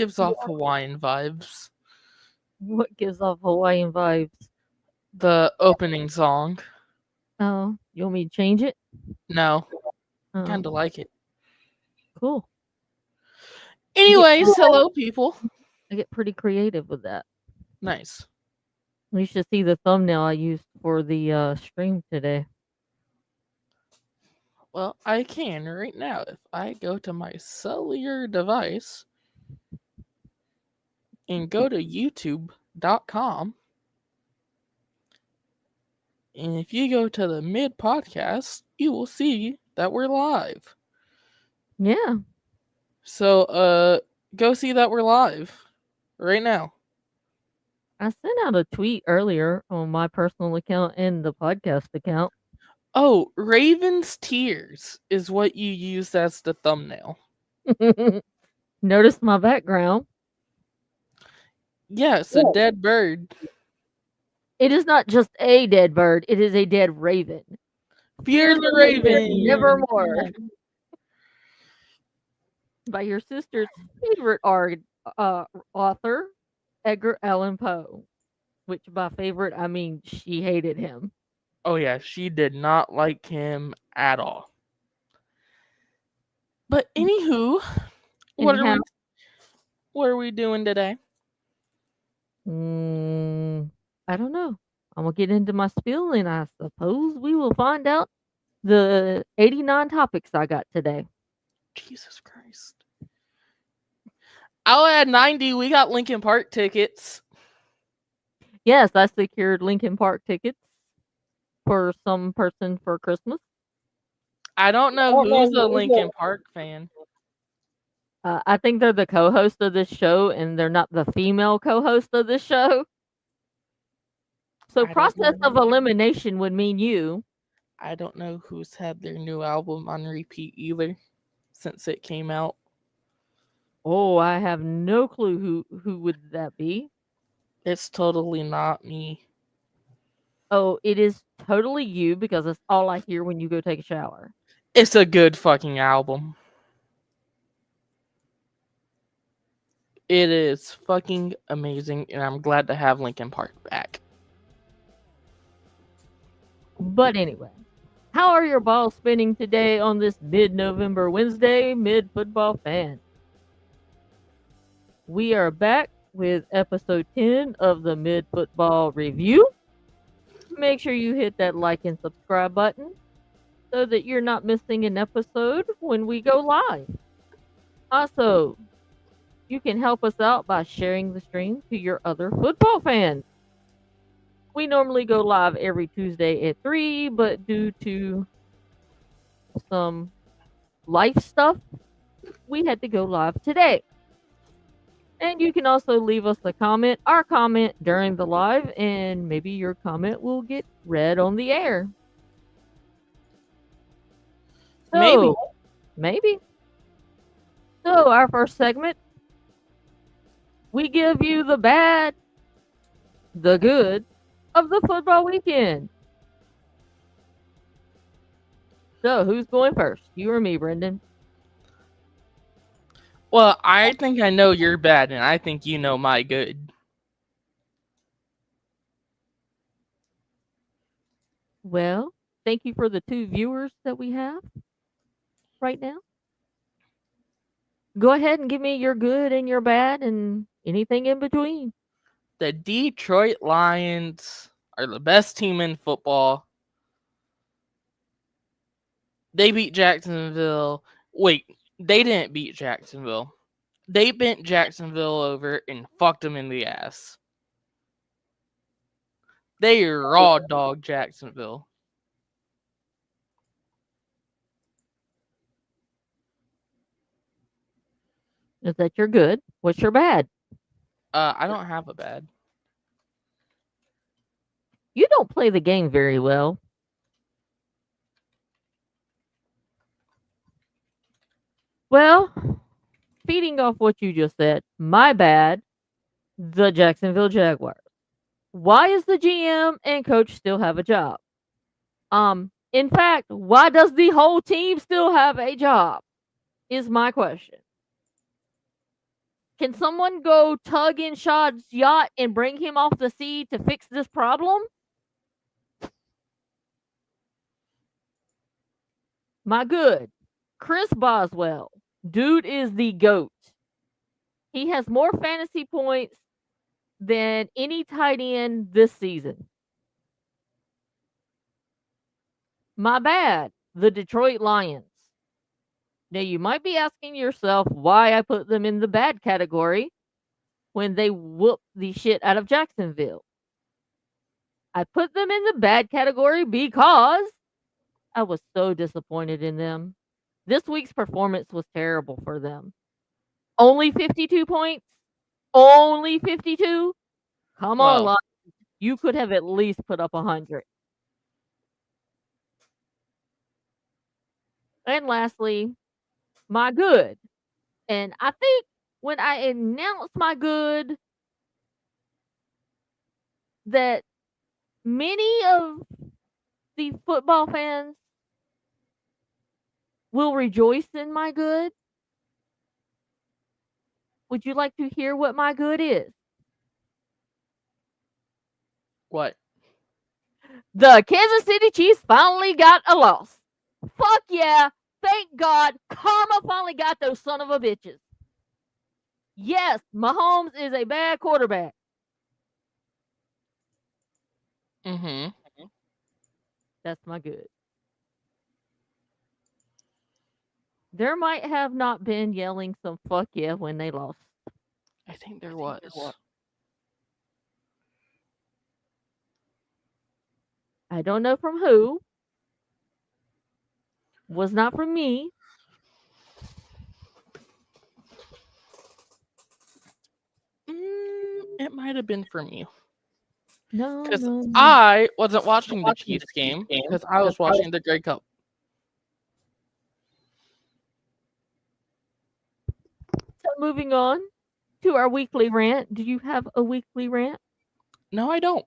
gives off Hawaiian vibes. What gives off Hawaiian vibes? The opening song. Oh, you want me to change it? No, Oh, kind of like it. cool. You get, Anyways, hello, people. I get pretty creative with that. Nice. You should see the thumbnail I used for the stream today. Well, I can right now. If I go to my cellular device and go to youtube.com, and if you go to the mid podcast, you will see that we're live. Yeah, So, go see that we're live right now. I sent out a tweet earlier on my personal account and the podcast account. Oh, Raven's Tears is what you used as the thumbnail. Notice my background. Yeah, it's a dead bird. It is not just a dead bird, it is a dead raven. Fear the Raven. Nevermore. By your sister's favorite author, Edgar Allan Poe. Which by favorite, I mean she hated him. Oh yeah, she did not like him at all. But anywho, Anyhow, what are we doing today? I don't know. I'm gonna get into my spiel, and I suppose we will find out the 89 topics I got today. Jesus Christ. I'll add 90. We got Linkin Park tickets. Yes, I secured Linkin Park tickets for some person for Christmas. I don't know who's a Linkin Park fan. I think they're the co-host of this show, and they're not the female co-host of this show. So process of elimination would mean you. I don't know who's had their new album on repeat either since it came out. Oh, I have no clue who would that be. It's totally not me. Oh, it is totally you because that's all I hear when you go take a shower. It's a good fucking album. It is fucking amazing, and I'm glad to have Linkin Park back. But anyway, how are your balls spinning today on this mid-November Wednesday, mid-football fan? We are back with episode 10 of the mid-football review. Make sure you hit that like and subscribe button so that you're not missing an episode when we go live. Also, you can help us out by sharing the stream to your other football fans. We normally go live every Tuesday at 3, but due to some life stuff, we had to go live today. And you can also leave us our comment during the live, and maybe your comment will get read on the air. So, maybe. So, our first segment, we give you the bad, the good of the football weekend. So, who's going first? You or me, Brendan? Well, I think I know you're bad, and I think you know my good. Well, thank you for the 2 viewers that we have right now. Go ahead and give me your good and your bad and anything in between. The Detroit Lions are the best team in football. They beat Jacksonville. Wait, they didn't beat Jacksonville. They bent Jacksonville over and fucked them in the ass. They raw dog Jacksonville. Is that your good? What's your bad? I don't have a bad. You don't play the game very well. Well, feeding off what you just said, my bad, the Jacksonville Jaguars. Why is the GM and coach still have a job? In fact, why does the whole team still have a job? Is my question. Can someone go tug in Shad's yacht and bring him off the sea to fix this problem? My good. Chris Boswell. Dude is the GOAT. He has more fantasy points than any tight end this season. My bad. The Detroit Lions. Now, you might be asking yourself why I put them in the bad category when they whooped the shit out of Jacksonville. I put them in the bad category because I was so disappointed in them. This week's performance was terrible for them. Only 52 points? Only 52? Come on, Well, you could have at least put up 100. And lastly, my good. And I think when I announced my good, that many of the football fans will rejoice in my good. Would you like to hear what my good is? what? The Kansas City Chiefs finally got a loss. Fuck yeah. Thank God. Karma finally got those son of a bitches. Yes, Mahomes is a bad quarterback. Mm-hmm. That's my good. There might have not been yelling some fuck yeah when they lost. I think there was. I don't know from who. Was not from me. It might have been from you. No, Because no, no. I wasn't watching the Chiefs game because I was watching the Grey Cup. So moving on to our weekly rant. Do you have a weekly rant? No, I don't.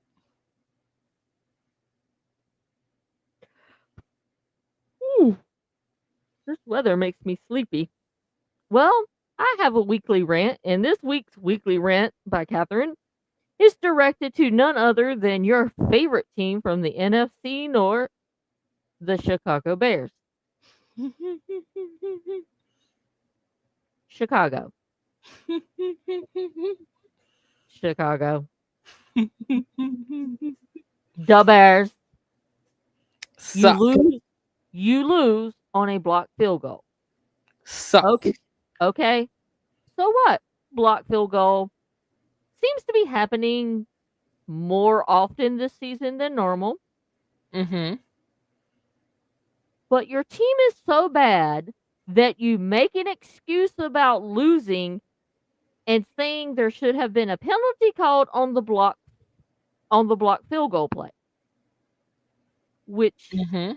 Ooh, this weather makes me sleepy. Well, I have a weekly rant, and this week's weekly rant by Katherine is directed to none other than your favorite team from the NFC North, the Chicago Bears. Chicago. Chicago. The Bears. You Suck. lose. You lose on a blocked field goal. Suck. Okay. So what? Blocked field goal seems to be happening more often this season than normal. Mm-hmm. But your team is so bad that you make an excuse about losing and saying there should have been a penalty called on the block field goal play. Which Mm-hmm.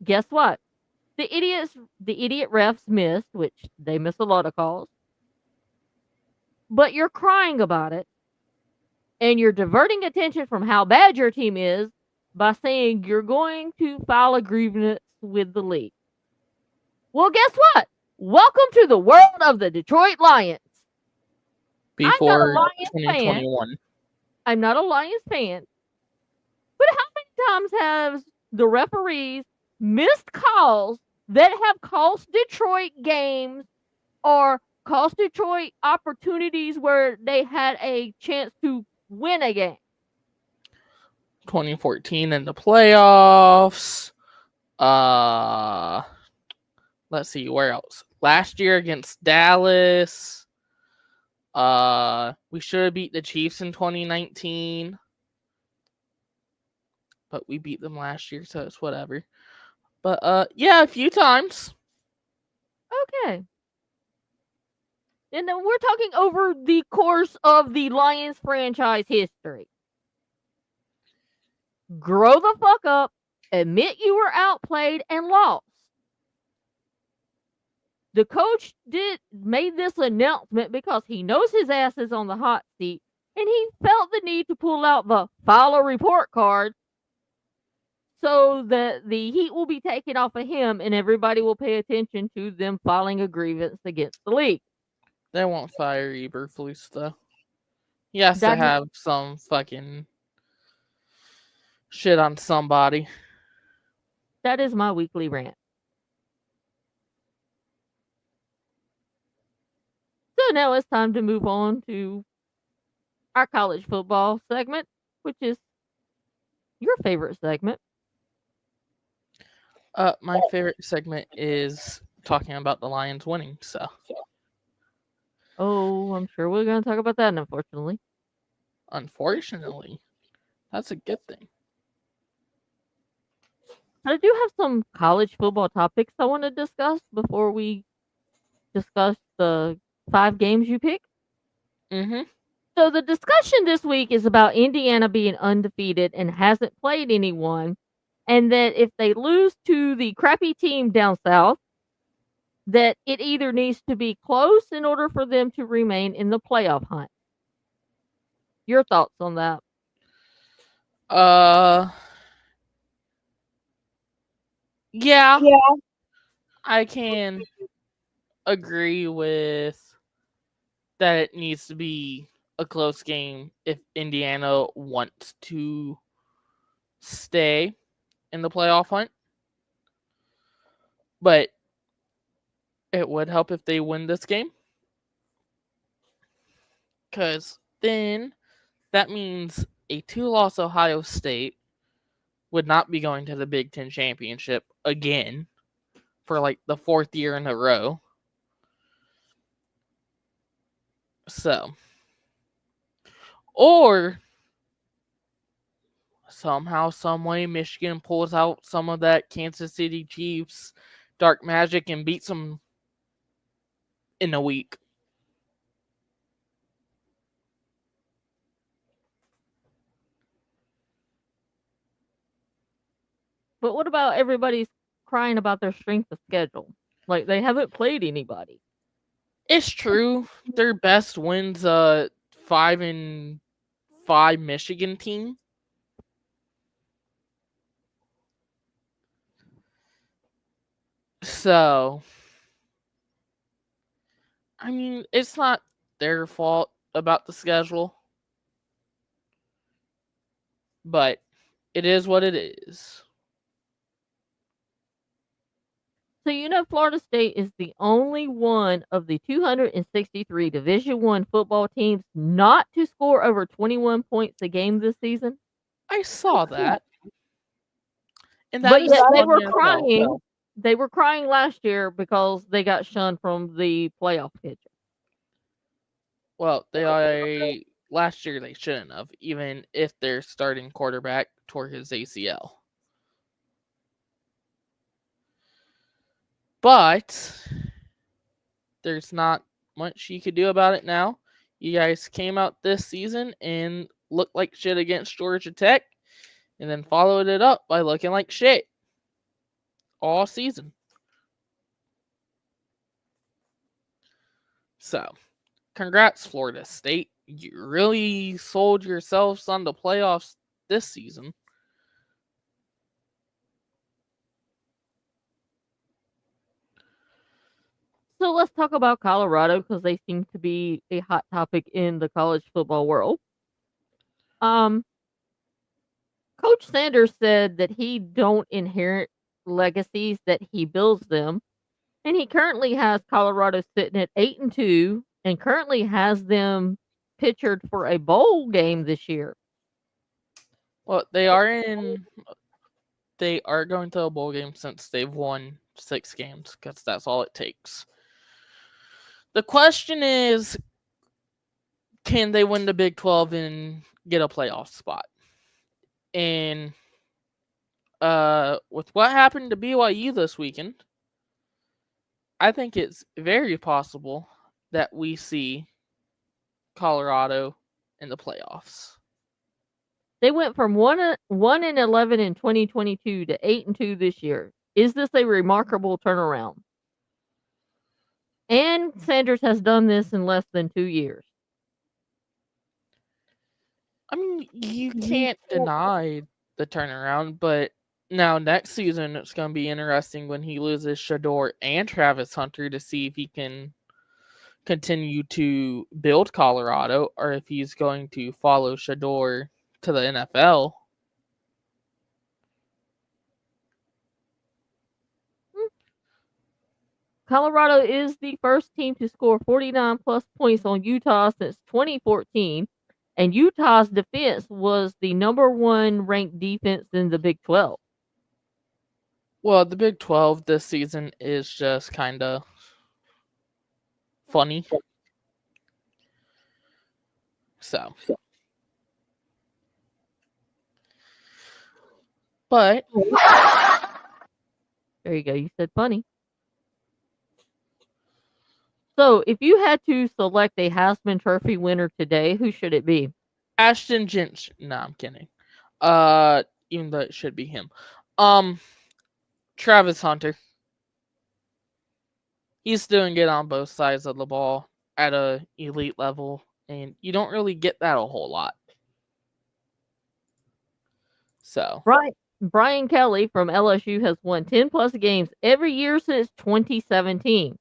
guess what? The idiot refs missed, which they miss a lot of calls. But you're crying about it and you're diverting attention from how bad your team is by saying you're going to file a grievance with the league. Well, guess what? Welcome to the world of the Detroit Lions. Before Lions fan. 2021. I'm not a Lions fan. But how many times have the referees missed calls that have cost Detroit games or cost Detroit opportunities where they had a chance to win a game? 2014 in the playoffs. Let's see where else. Last year against Dallas. We should have beat the Chiefs in 2019. But we beat them last year, so it's whatever. But yeah, a few times. Okay. And then we're talking over the course of the Lions franchise history. Grow the fuck up, admit you were outplayed and lost. The coach made this announcement because he knows his ass is on the hot seat, and he felt the need to pull out the file a report card so that the heat will be taken off of him and everybody will pay attention to them filing a grievance against the league. They won't fire Eberflus though. He has to That is have some fucking shit on somebody. that is my weekly rant. So now it's time to move on to our college football segment, which is your favorite segment. My favorite segment is talking about the Lions winning. So Oh, I'm sure we're going to talk about that, unfortunately. unfortunately, that's a good thing. But I do have some college football topics I want to discuss before we discuss the 5 games you pick. Mm-hmm. So the discussion this week is about Indiana being undefeated and hasn't played anyone, and that if they lose to the crappy team down south, that it either needs to be close in order for them to remain in the playoff hunt. Your thoughts on that? Uh, yeah, Yeah. I can agree with that. It needs to be a close game if Indiana wants to stay in the playoff hunt. But it would help if they win this game, because then that means a two-loss Ohio State would not be going to the Big Ten championship again for like the fourth year in a row. So, or somehow, some way, Michigan pulls out some of that Kansas City Chiefs dark magic and beats them in a week. But what about everybody's crying about their strength of schedule? Like they haven't played anybody. It's true. Their best wins 5-5 Michigan team. So, I mean, it's not their fault about the schedule, but it is what it is. So you know Florida State is the only one of the 263 Division 1 football teams not to score over 21 points a game this season. I saw that, and that But is yet they funny were as hell. crying. They were crying last year because they got shunned from the playoff picture. Well, last year they shouldn't have, even if their starting quarterback tore his ACL. But there's not much you could do about it now. You guys came out this season and looked like shit against Georgia Tech, and then followed it up by looking like shit all season. So, congrats, Florida State. You really sold yourselves on the playoffs this season. So let's talk about Colorado because they seem to be a hot topic in the college football world. Um, Coach Sanders said that he don't inherit legacies, that he builds them. And he currently has Colorado sitting at 8-2 and currently has them pictured for a bowl game this year. Well, they are going to a bowl game since they've won 6 games, because that's all it takes. The question is, can they win the Big 12 and get a playoff spot? And with what happened to BYU this weekend, I think it's very possible that we see Colorado in the playoffs. They went from 1-11 in 2022 to 8-2 this year. Is this a remarkable turnaround? And Sanders has done this in less than 2 years. I mean, you can't deny the turnaround, but now next season it's going to be interesting when he loses Shador and Travis Hunter to see if he can continue to build Colorado or if he's going to follow Shador to the NFL. Colorado is the first team to score 49 plus points on Utah since 2014, and Utah's defense was the number one ranked defense in the Big 12. Well, the Big 12 this season is just kind of funny. So, but There you go. You said funny. So, if you had to select a Heisman Trophy winner today, who should it be? Ashton Jinch. No, I'm kidding. Even though it should be him. Travis Hunter. He's doing it on both sides of the ball at a elite level, and you don't really get that a whole lot. So, Brian Kelly from LSU has won 10 plus games every year since 2017.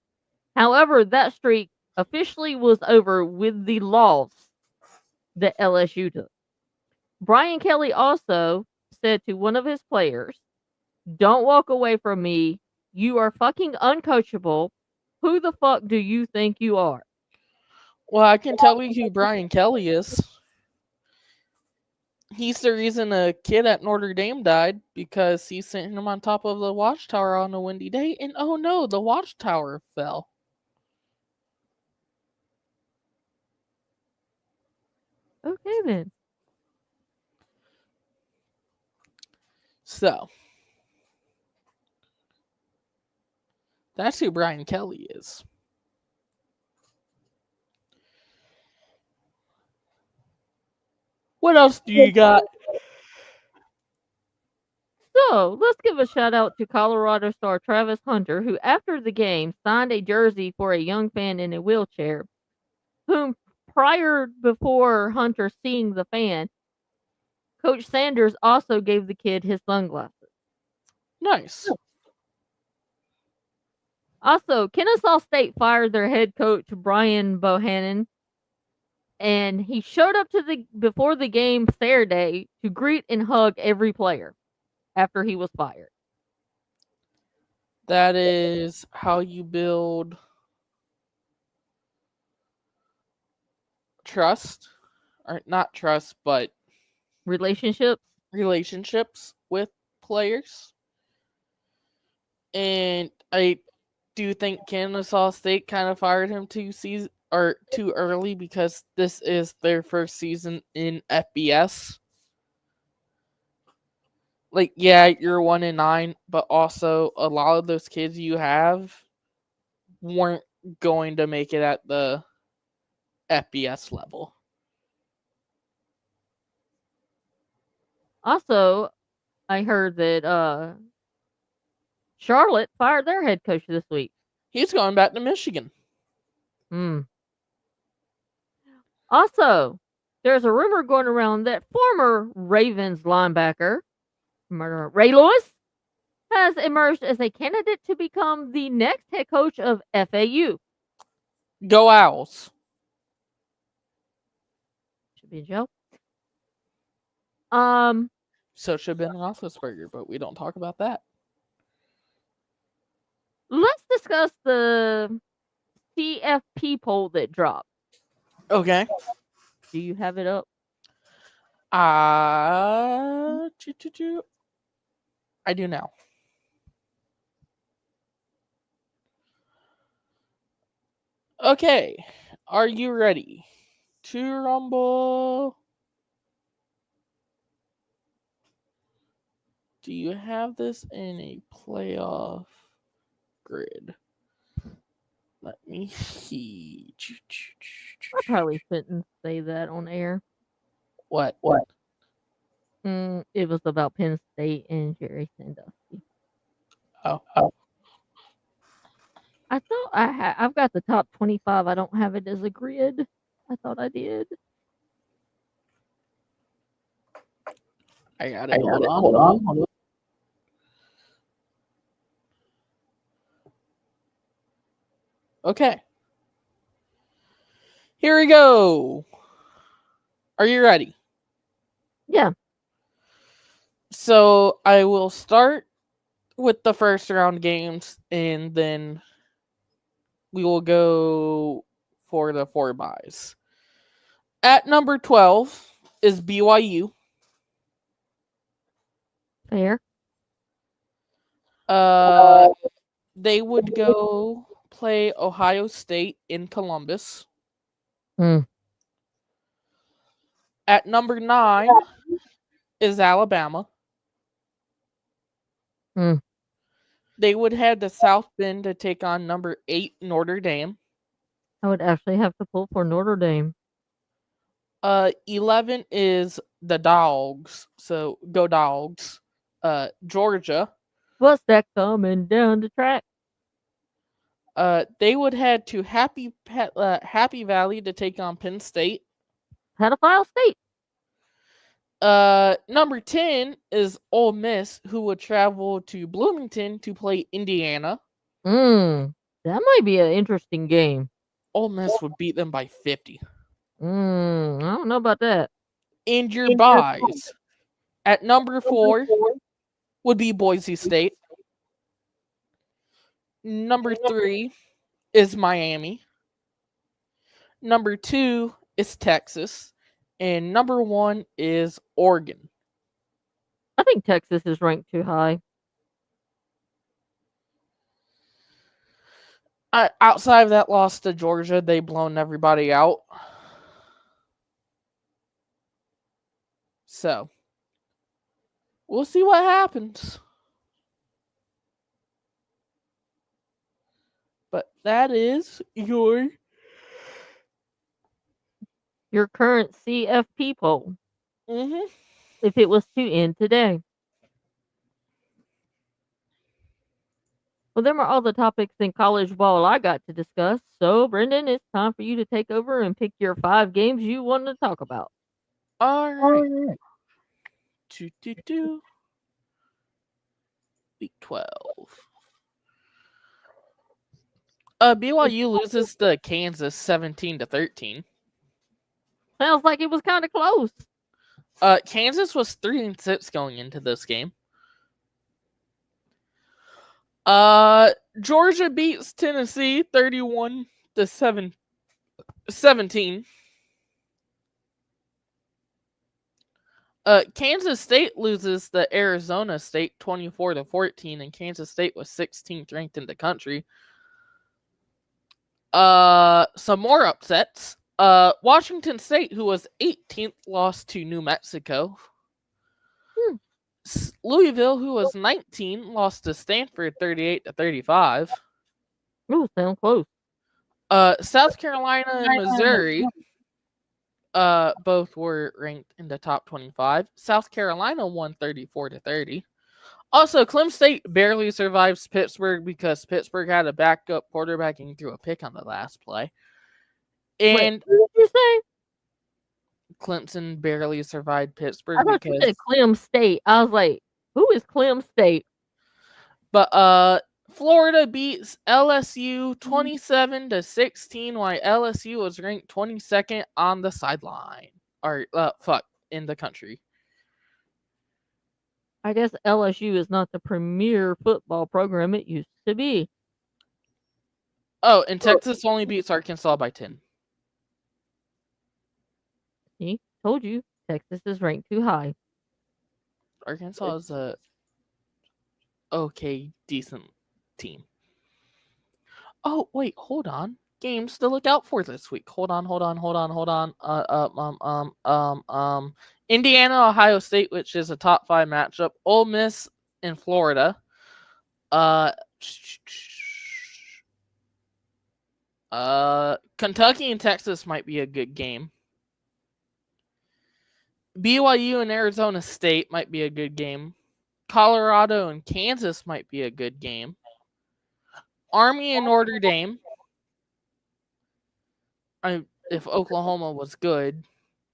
However, that streak officially was over with the loss that LSU took. Brian Kelly also said to one of his players, "Don't walk away from me. You are fucking uncoachable. Who the fuck do you think you are?" well, I can tell you who Brian Kelly is. He's the reason a kid at Notre Dame died because he sent him on top of the watchtower on a windy day, and oh no, the watchtower fell. Okay, then. So, that's who Brian Kelly is. What else do you got? So let's give a shout out to Colorado star Travis Hunter, who after the game signed a jersey for a young fan in a wheelchair, whom before Hunter seeing the fan, Coach Sanders also gave the kid his sunglasses. Nice. Also, Kennesaw State fired their head coach Brian Bohannon, and he showed up to the before the game Saturday to greet and hug every player after he was fired. That is how you build trust, or not trust, but Relationships. relationships with players. And I do think Kennesaw State kind of fired him too early because this is their first season in FBS. Like, yeah, you're 1-9, but also a lot of those kids you have weren't going to make it at the FBS level. Also, I heard that Charlotte fired their head coach this week. He's going back to Michigan. Hmm. Also, there's a rumor going around that former Ravens linebacker Ray Lewis has emerged as a candidate to become the next head coach of FAU. Go Owls. Should be a joke. So should have been Roethlisberger, but we don't talk about that. Let's discuss the CFP poll that dropped. Okay. Do you have it up? I do now. Okay. Are you ready to rumble? Do you have this in a playoff grid? Let me see. I probably shouldn't say that on air. What? It was about Penn State and Jerry Sandusky. Oh. I thought I've got the top 25. I don't have it as a grid. I thought I did. I got it. Hold on. Okay. Here we go. Are you ready? Yeah. So I will start with the first round games, and then we will go for the four buys. At number 12 is BYU. Fair. Uh, they would go play Ohio State in Columbus. Mm. At number 9 is Alabama. Mm. They would head to South Bend to take on number 8 Notre Dame. I would actually have to pull for Notre Dame. 11 is the Dogs. So go Dogs. Georgia. What's that coming down the track? They would head to Happy Valley to take on Penn State. Pedophile State. Number 10 is Ole Miss, who would travel to Bloomington to play Indiana. That might be an interesting game. Ole Miss would beat them by 50. I don't know about that. And your buys at number 4 would be Boise State. Number 3 is Miami. Number 2 is Texas. And number 1 is Oregon. I think Texas is ranked too high. Outside of that loss to Georgia, they've blown everybody out. So, we'll see what happens. But that is your current CFP poll, Mm-hmm. if it was to end today. Well, them are all the topics in college ball I got to discuss. So, Brendan, it's time for you to take over and pick your 5 games you want to talk about. All right. Week 12. BYU loses to Kansas 17-13. Sounds like it was kind of close. Kansas was 3-6 going into this game. Georgia beats Tennessee 31-17. Kansas State loses to Arizona State 24-14, and Kansas State was 16th ranked in the country. Some more upsets. Washington State, who was 18th, lost to New Mexico. Louisville, who was 19, lost to Stanford 38-35. Ooh, sound close. South Carolina and Missouri, both were ranked in the top 25. South Carolina won 34-30. Also, Clemson State barely survives Pittsburgh because Pittsburgh had a backup quarterback and threw a pick on the last play. And wait, what did you say? Clemson barely survived Pittsburgh I thought because you said Clem State. I was like, who is Clem State? But Florida beats LSU 27-16, while LSU was ranked 22nd on the sideline. Or in the country. I guess LSU is not the premier football program it used to be. Oh, and Texas only beats Arkansas by 10. See, told you, Texas is ranked too high. Arkansas is a okay, decent team. Oh, wait, hold on. Games to look out for this week. Hold on. Indiana, Ohio State, which is a top 5 matchup. Ole Miss in Florida. Kentucky and Texas might be a good game. BYU and Arizona State might be a good game. Colorado and Kansas might be a good game. Army and Notre Dame. If Oklahoma was good,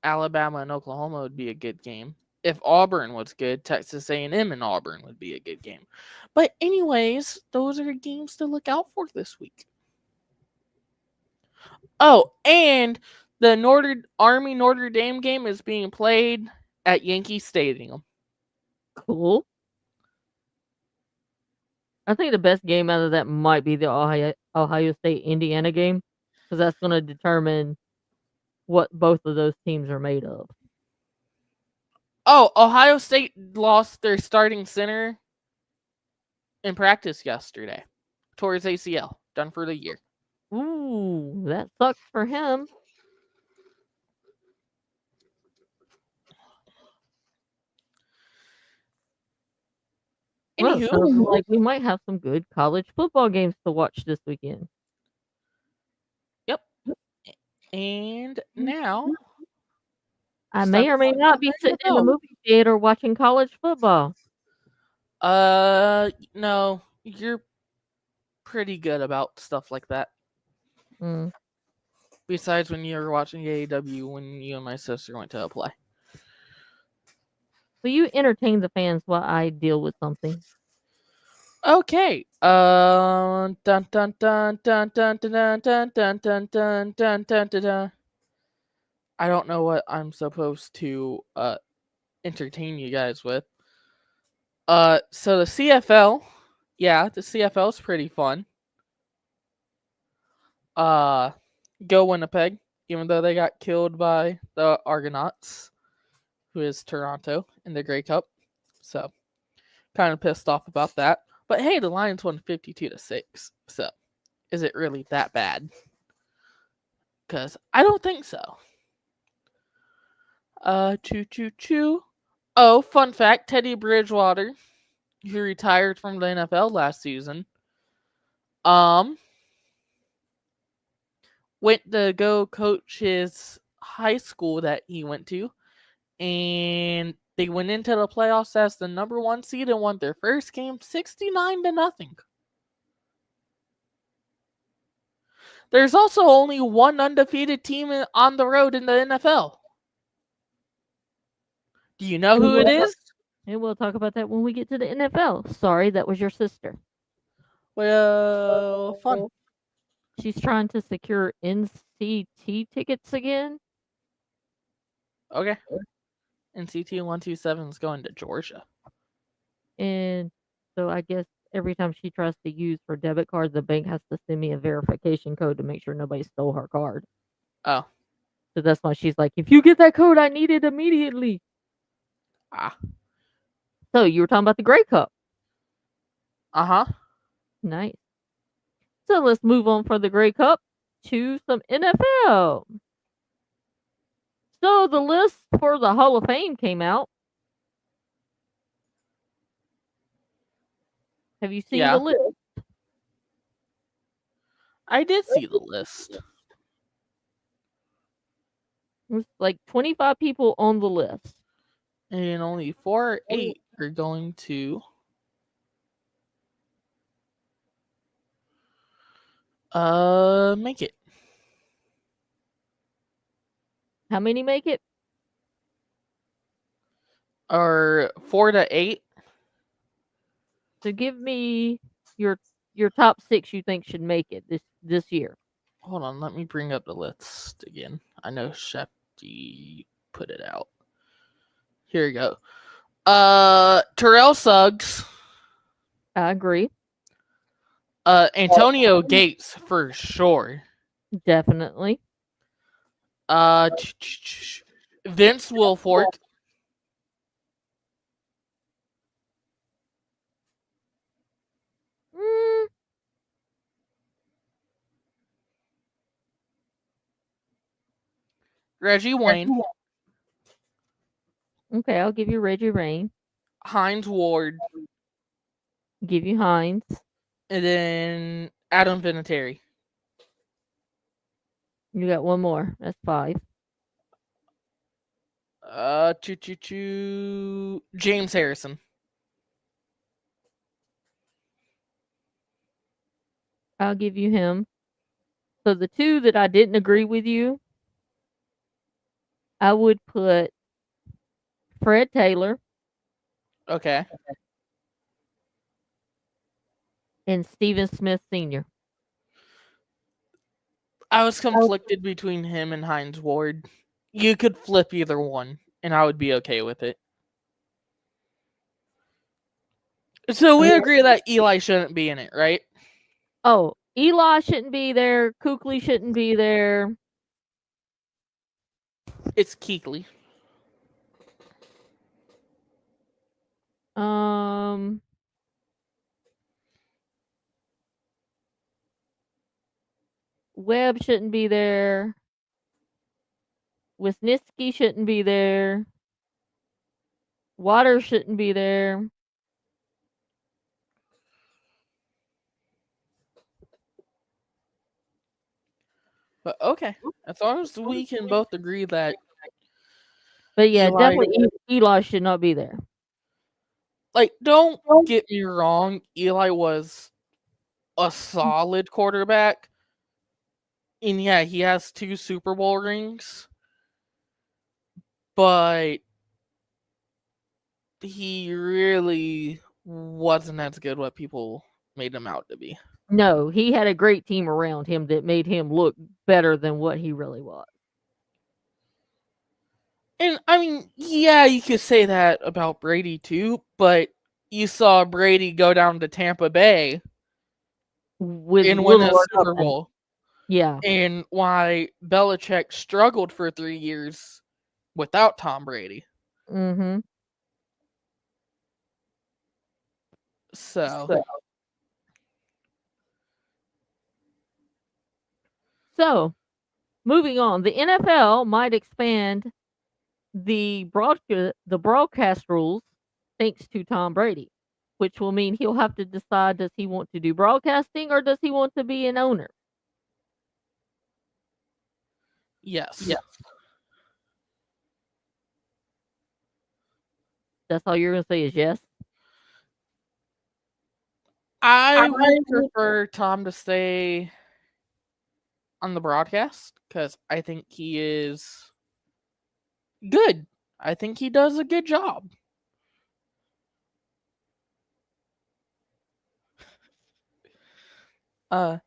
Alabama and Oklahoma would be a good game. If Auburn was good, Texas A&M and Auburn would be a good game. But anyways, those are games to look out for this week. Oh, and the Notre Dame game is being played at Yankee Stadium. Cool. I think the best game out of that might be the Ohio State Indiana game because that's going to determine what both of those teams are made of. Oh, Ohio State lost their starting center in practice yesterday. Towards ACL, done for the year. Ooh, that sucks for him. Well, Anywho, sounds like we might have some good college football games to watch this weekend. yep. And now I it's may time or to may talk not about be the sitting in a NFL. movie theater watching college football. No, you're pretty good about stuff like that. Mm. Besides when you were watching AEW when you and my sister went to a play. Will you entertain the fans while I deal with something? Okay. Dun dun dun dun dun dun dun dun dun dun dun dun dun dun. I don't know what I'm supposed to entertain you guys with. So the CFL, yeah, the CFL is pretty fun. Uh, go Winnipeg, even though they got killed by the Argonauts, who is Toronto in the Grey Cup. So kind of pissed off about that. But hey, the Lions won 52-6. So is it really that bad? Because I don't think so. Choo choo choo. Oh, fun fact: Teddy Bridgewater, who retired from the NFL last season, um, went to go coach his high school that he went to, and they went into the playoffs as the number one seed and won their first game 69-0. There's also only one undefeated team on the road in the NFL. Do you know And who it we'll, is? and we'll talk about that when we get to the NFL. Sorry, that was your sister. Well, fun. She's trying to secure NCT tickets again. Okay. And CT127 is going to Georgia. And so I guess every time she tries to use her debit card, the bank has to send me a verification code to make sure nobody stole her card. Oh. So that's why she's like, if you get that code, I need it immediately. Ah. So you were talking about the Grey Cup. Uh-huh. Nice. So let's move on from the Grey Cup to some NFL. So the list for the Hall of Fame came out. Have you seen the Yeah. list? I did see the list. There's like 25 people on the list. And only 4 or 8 are going to make it. How many make it? Or 4 to 8. So give me your your top 6 you think should make it this year. Hold on, let me bring up the list again. I know Shefty put it out. Here we go. Terrell Suggs. I agree. Antonio Gates for sure. Definitely. Uh, Vince Wilfork. Mm, Reggie Wayne. okay, I'll give you Reggie Rain. Hines Ward. Give you Hines. And then Adam Vinatieri. You got one more. That's 5. James Harrison. I'll give you him. So the 2 that I didn't agree with you, I would put Fred Taylor Okay. and Stephen Smith Sr. I was conflicted between him and Hines Ward. You could flip either one, and I would be okay with it. So we agree that Eli shouldn't be in it, right? Oh, Eli shouldn't be there. Kuechly shouldn't be there. It's Keekly. Um, Webb shouldn't be there. Wisniewski shouldn't be there. Waters shouldn't be there. But okay, as long as we can both agree that But yeah, Eli, definitely Eli should not be there. like, don't get me wrong, Eli was a solid quarterback. And yeah, he has 2 Super Bowl rings, but he really wasn't as good what people made him out to be. No, he had a great team around him that made him look better than what he really was. And I mean, yeah, you could say that about Brady too, but you saw Brady go down to Tampa Bay With and win a little or Super nothing. Bowl. Yeah. And why Belichick struggled for 3 years without Tom Brady. Mhm. So, So, moving on, the NFL might expand the broadcast rules thanks to Tom Brady, which will mean he'll have to decide, does he want to do broadcasting or does he want to be an owner? yes. That's all you're going to say is yes. I would prefer Tom to stay on the broadcast because I think he is good. I think he does a good job. Uh,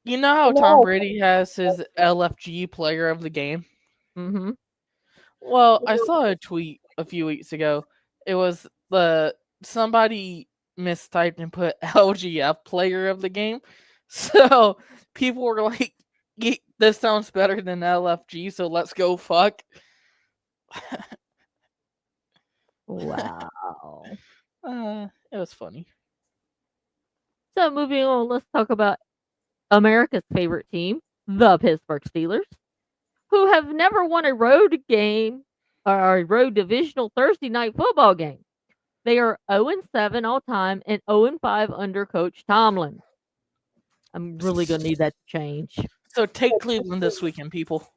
you know how Tom Brady has his LFG player of the game? Mhm. Well, I saw a tweet a few weeks ago. It was the somebody mistyped and put LGF player of the game. So people were like, this sounds better than LFG, so let's go fuck. Wow. It was funny. So, moving on, let's talk about America's favorite team, the Pittsburgh Steelers, who have never won a road game or a road divisional Thursday night football game. They are 0-7 all time and 0-5 under Coach Tomlin. I'm really gonna need that to change. So take Cleveland this weekend, people.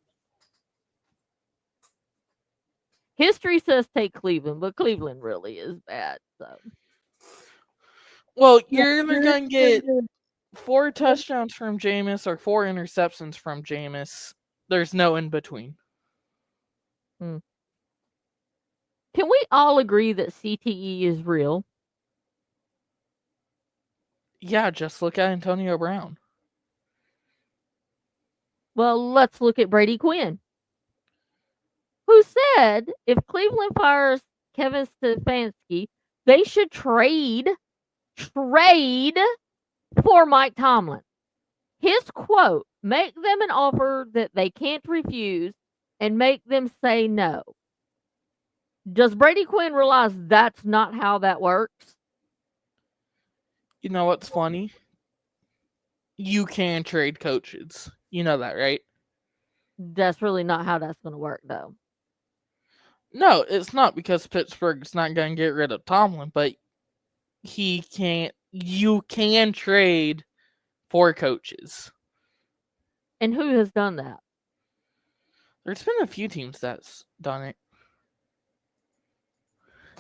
History says take Cleveland, but Cleveland really is bad. So Well, you're either gonna get 4 touchdowns from Jameis or 4 interceptions from Jameis. There's no in between. hmm. Can we all agree that CTE is real? Yeah, just look at Antonio Brown. Well, let's look at Brady Quinn, who said if Cleveland fires Kevin Stefanski, they should trade for Mike Tomlin. His quote, make them an offer that they can't refuse and make them say no. Does Brady Quinn realize that's not how that works? You know what's funny? You can trade coaches. You know that, right? That's really not how that's going to work, though. No, it's not because Pittsburgh's not going to get rid of Tomlin, but he can't. You can trade for coaches. And who has done that? There's been a few teams that's done it.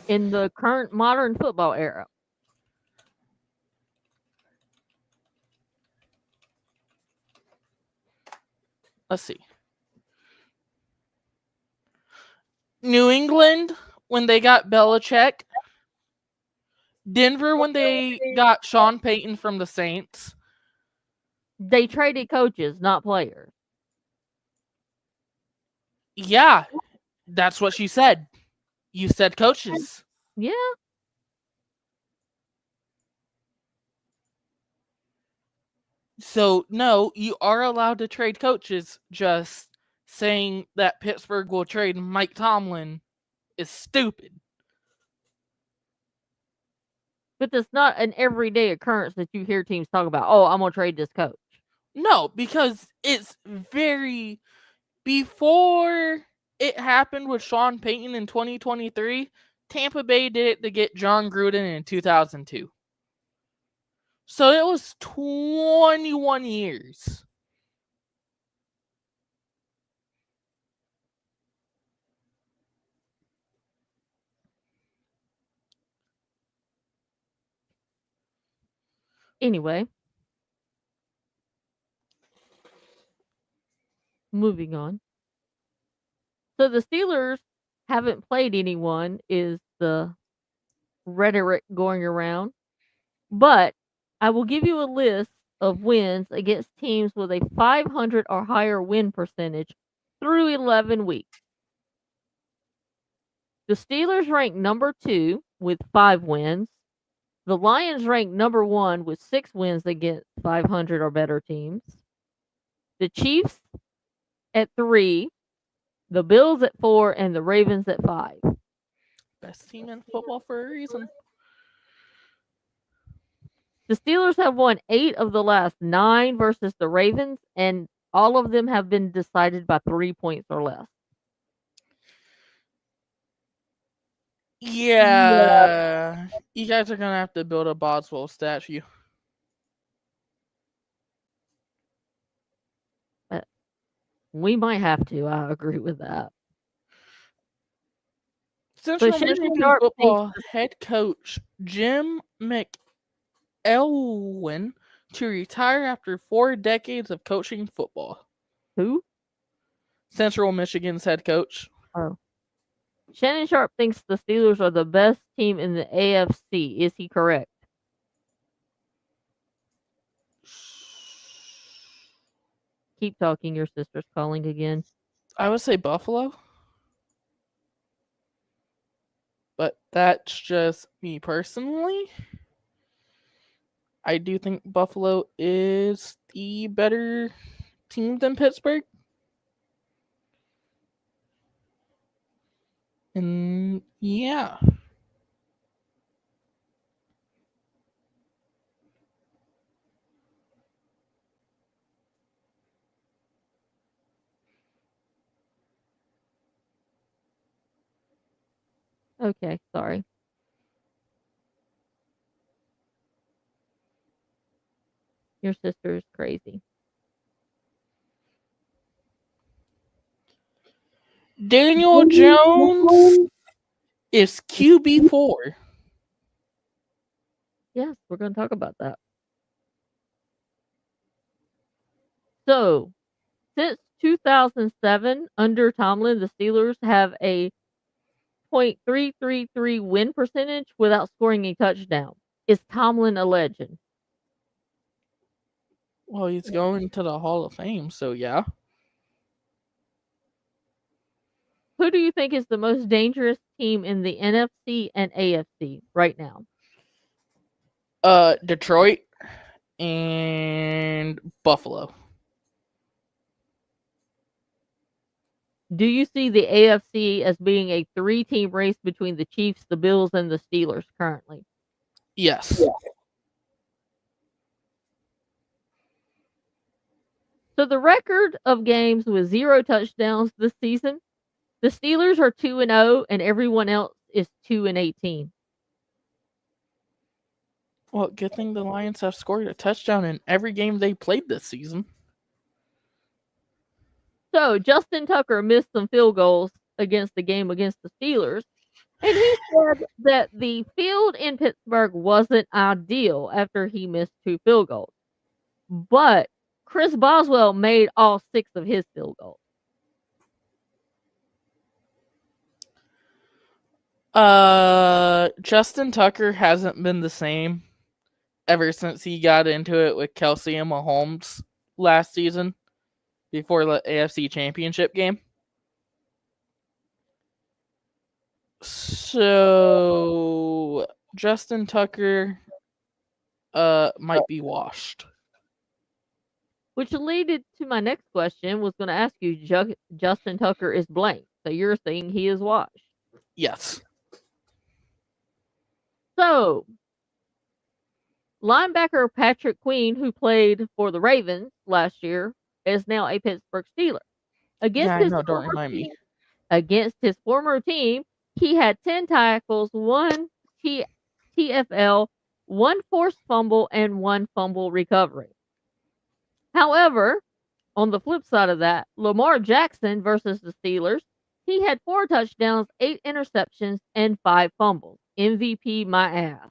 In the current modern football era? Let's see. New England when they got Belichick. Denver when they got Sean Payton from the Saints. They traded coaches, not players. Yeah, that's what she said. You said coaches. Yeah. So, no, you are allowed to trade coaches. Just saying that Pittsburgh will trade Mike Tomlin is stupid. But it's not an everyday occurrence that you hear teams talk about, oh, I'm going to trade this coach. No, because it's very. Before it happened with Sean Payton in 2023, Tampa Bay did it to get John Gruden in 2002. So it was 21 years. Anyway, moving on. So the Steelers haven't played anyone, is the rhetoric going around. But I will give you a list of wins against teams with a 500 or higher win percentage through 11 weeks. The Steelers rank number 2 with 5 wins. The Lions rank number 1 with 6 wins against 500 or better teams. The Chiefs at 3, the Bills at 4, and the Ravens at 5. Best team in football for a reason. The Steelers have won 8 of the last 9 versus the Ravens, and all of them have been decided by 3 points or less. Yeah. You guys are going to have to build a Boswell statue. We might have to. I agree with that. Central Shannon Michigan Sharp thinks football head coach Jim McElwain to retire after 4 decades of coaching football. who? Central Michigan's head coach. Oh. Shannon Sharp thinks the Steelers are the best team in the AFC. Is he correct? Keep talking. Your sister's calling again. I would say Buffalo. But that's just me personally. I do think Buffalo is the better team than Pittsburgh. And yeah. Okay, sorry. Your sister is crazy. Daniel Jones is QB4. Yes, we're going to talk about that. So, since 2007, under Tomlin, the Steelers have a .333 win percentage without scoring a touchdown. Is Tomlin a legend? Well, he's going to the Hall of Fame, so yeah. Who do you think is the most dangerous team in the NFC and AFC right now? Detroit and Buffalo. Do you see the AFC as being a 3-team race between the Chiefs, the Bills, and the Steelers currently? Yes. So the record of games with 0 touchdowns this season, the Steelers are 2-0 and everyone else is 2-18. Well, good thing the Lions have scored a touchdown in every game they played this season. So Justin Tucker missed some field goals against the game against the Steelers. And he said that the field in Pittsburgh wasn't ideal after he missed 2 field goals. But Chris Boswell made all 6 of his field goals. Justin Tucker hasn't been the same ever since he got into it with Kelsey and Mahomes last season before the AFC Championship game. So Justin Tucker might be washed. Which leaded to my next question. Was going to ask you, Justin Tucker is blank, so you're saying he is washed. Yes. So linebacker Patrick Queen, who played for the Ravens last year, is now a Pittsburgh Steeler. Yeah, Against I his know. Don't former remind team, me. against his former team, he had 10 tackles, one TFL, one forced fumble, and one fumble recovery. However, on the flip side of that, Lamar Jackson versus the Steelers, he had 4 touchdowns, 8 interceptions, and 5 fumbles. MVP my ass.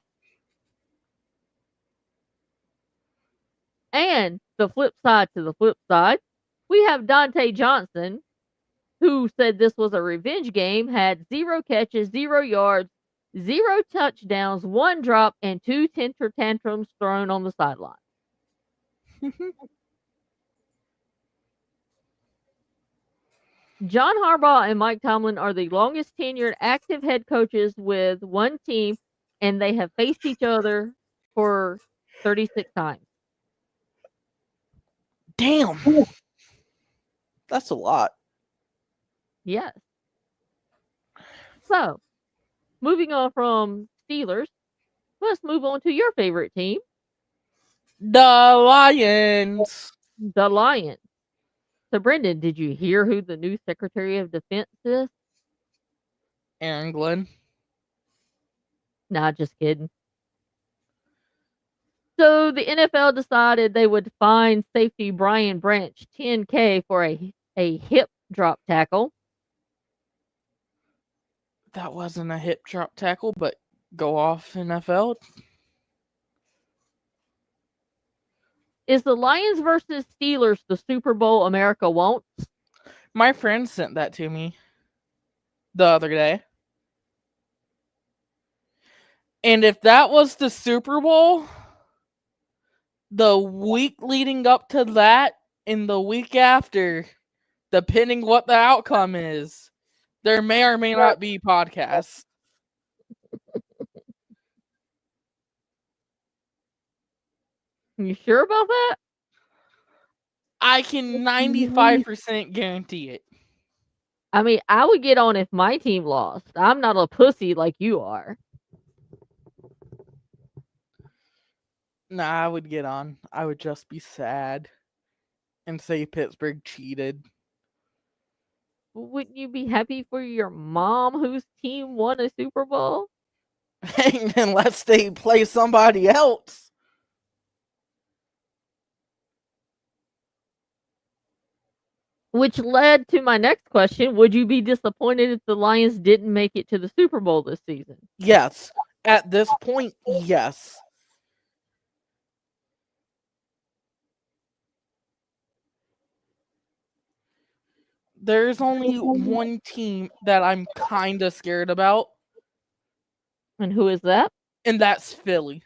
And the flip side to the flip side, we have Dante Johnson, who said this was a revenge game, had 0 catches, 0 yards, 0 touchdowns, 1 drop, and 2 temper tantrums thrown on the sideline. John Harbaugh and Mike Tomlin are the longest tenured active head coaches with one team, and they have faced each other for 36 times. Damn. That's a lot. Yes. So, moving on from Steelers, let's move on to your favorite team, The Lions. the Lions. So, Brendan, did you hear who the new Secretary of Defense is? Aaron Glenn. Nah, just kidding. So the NFL decided they would fine safety Brian Branch $10K for a hip drop tackle. That wasn't a hip drop tackle, but go off NFL. Is the Lions versus Steelers the Super Bowl America wants? My friend sent that to me the other day. And if that was the Super Bowl, the week leading up to that and the week after, depending what the outcome is, there may or may not be podcasts. You sure about that? I can 95% guarantee it. I mean, I would get on if my team lost. I'm not a pussy like you are. Nah, I would get on. I would just be sad and say Pittsburgh cheated. Wouldn't you be happy for your mom whose team won a Super Bowl? Unless they play somebody else. Which led to my next question. Would you be disappointed if the Lions didn't make it to the Super Bowl this season? Yes. At this point, yes. There's only one team that I'm kind of scared about, And who is that? and that's Philly.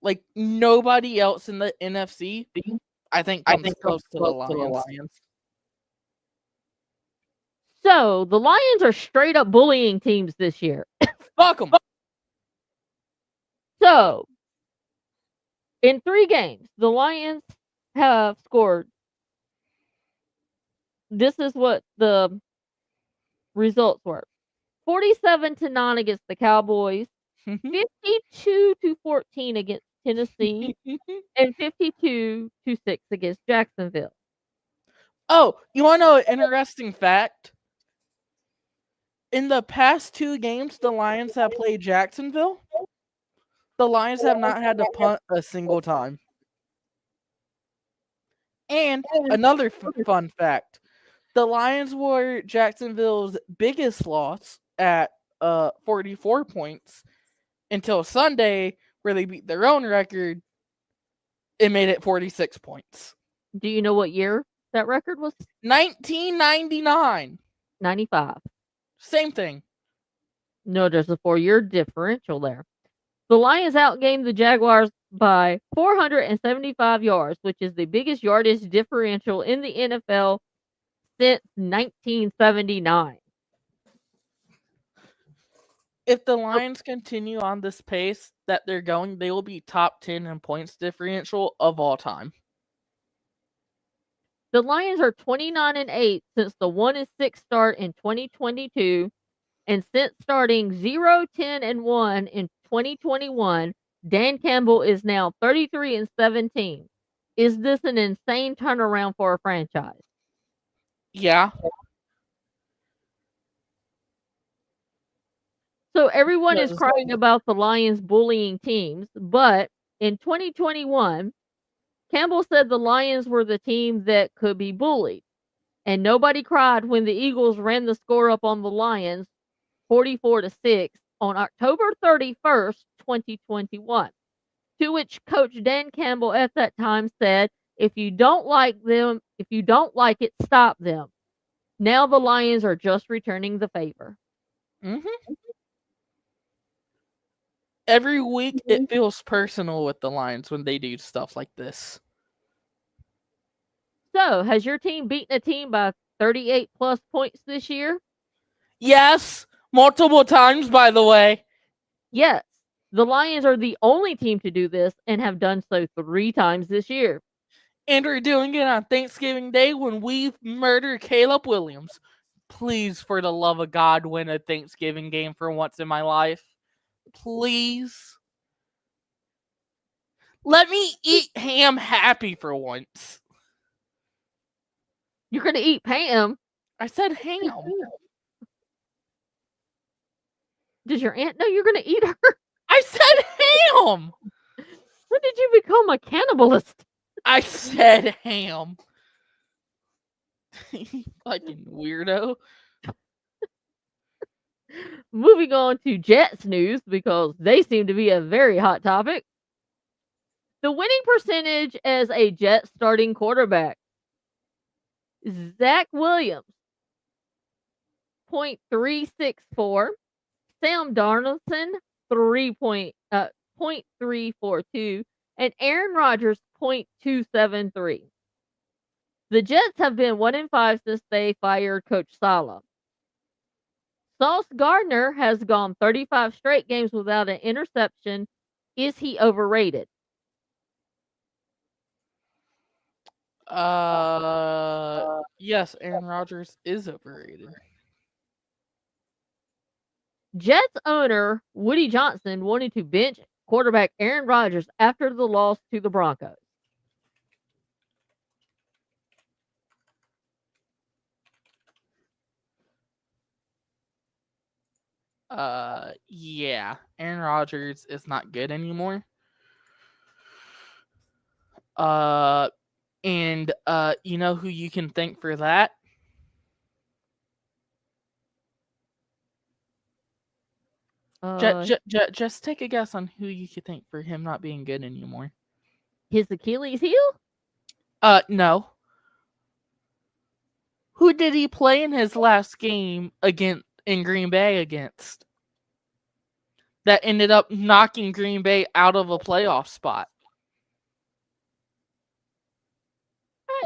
Like, nobody else in the NFC, I think, comes close to the Lions. So the Lions are straight up bullying teams this year. Fuck them. So in 3 games, the Lions have scored. This is what the results were: 47-9 against the Cowboys, 52-14 against Tennessee, and 52-6 against Jacksonville. Oh, you want to know an interesting fact? In the past 2 games the Lions have played Jacksonville, the Lions have not had to punt a single time. And another fun fact, the Lions were Jacksonville's biggest loss at 44 points until Sunday, where they beat their own record. It made it 46 points. Do you know what year that record was? 1999. 95. Same thing. No, there's a 4-year differential there. The Lions outgained the Jaguars by 475 yards, which is the biggest yardage differential in the NFL since 1979. If the Lions continue on this pace that they're going, they will be top 10 in points differential of all time. The Lions are 29-8 since the 1-6 start in 2022, and since starting 0-10-1 in 2021, Dan Campbell is now 33-17. Is this an insane turnaround for a franchise? Yeah. So everyone is Because crying about the Lions bullying teams, but in 2021, Campbell said the Lions were the team that could be bullied. And nobody cried when the Eagles ran the score up on the Lions 44-6 on October 31st, 2021. To which Coach Dan Campbell at that time said, if you don't like it, stop them. Now the Lions are just returning the favor. mm-hmm. Every week it feels personal with the Lions when they do stuff like this. So, has your team beaten a team by 38 plus points this year? Yes, multiple times, by the way. Yes. The Lions are the only team to do this and have done so 3 times this year. And we're doing it on Thanksgiving Day when we murder Caleb Williams. Please, for the love of God, win a Thanksgiving game for once in my life. Please. Let me eat ham happy for once. You're going to eat Pam. I said ham. Does your aunt know you're going to eat her? I said ham. When did you become a cannibalist? I said ham. You fucking weirdo. Moving on to Jets news because they seem to be a very hot topic. The winning percentage as a Jet starting quarterback. Zach Williams, 0.364. Sam Darnoldson, 0.342. And Aaron Rodgers, 0.273. The Jets have been 1-5 since they fired Coach Saleh. Sauce Gardner has gone 35 straight games without an interception. Is he overrated? Yes, Aaron Rodgers is overrated. Jets owner Woody Johnson wanted to bench quarterback Aaron Rodgers after the loss to the Broncos. Yeah, Aaron Rodgers is not good anymore. And you know who you can thank for that? Just take a guess on who you could thank for him not being good anymore. His Achilles heel? No. Who did he play in his last game in Green Bay against? That ended up knocking Green Bay out of a playoff spot.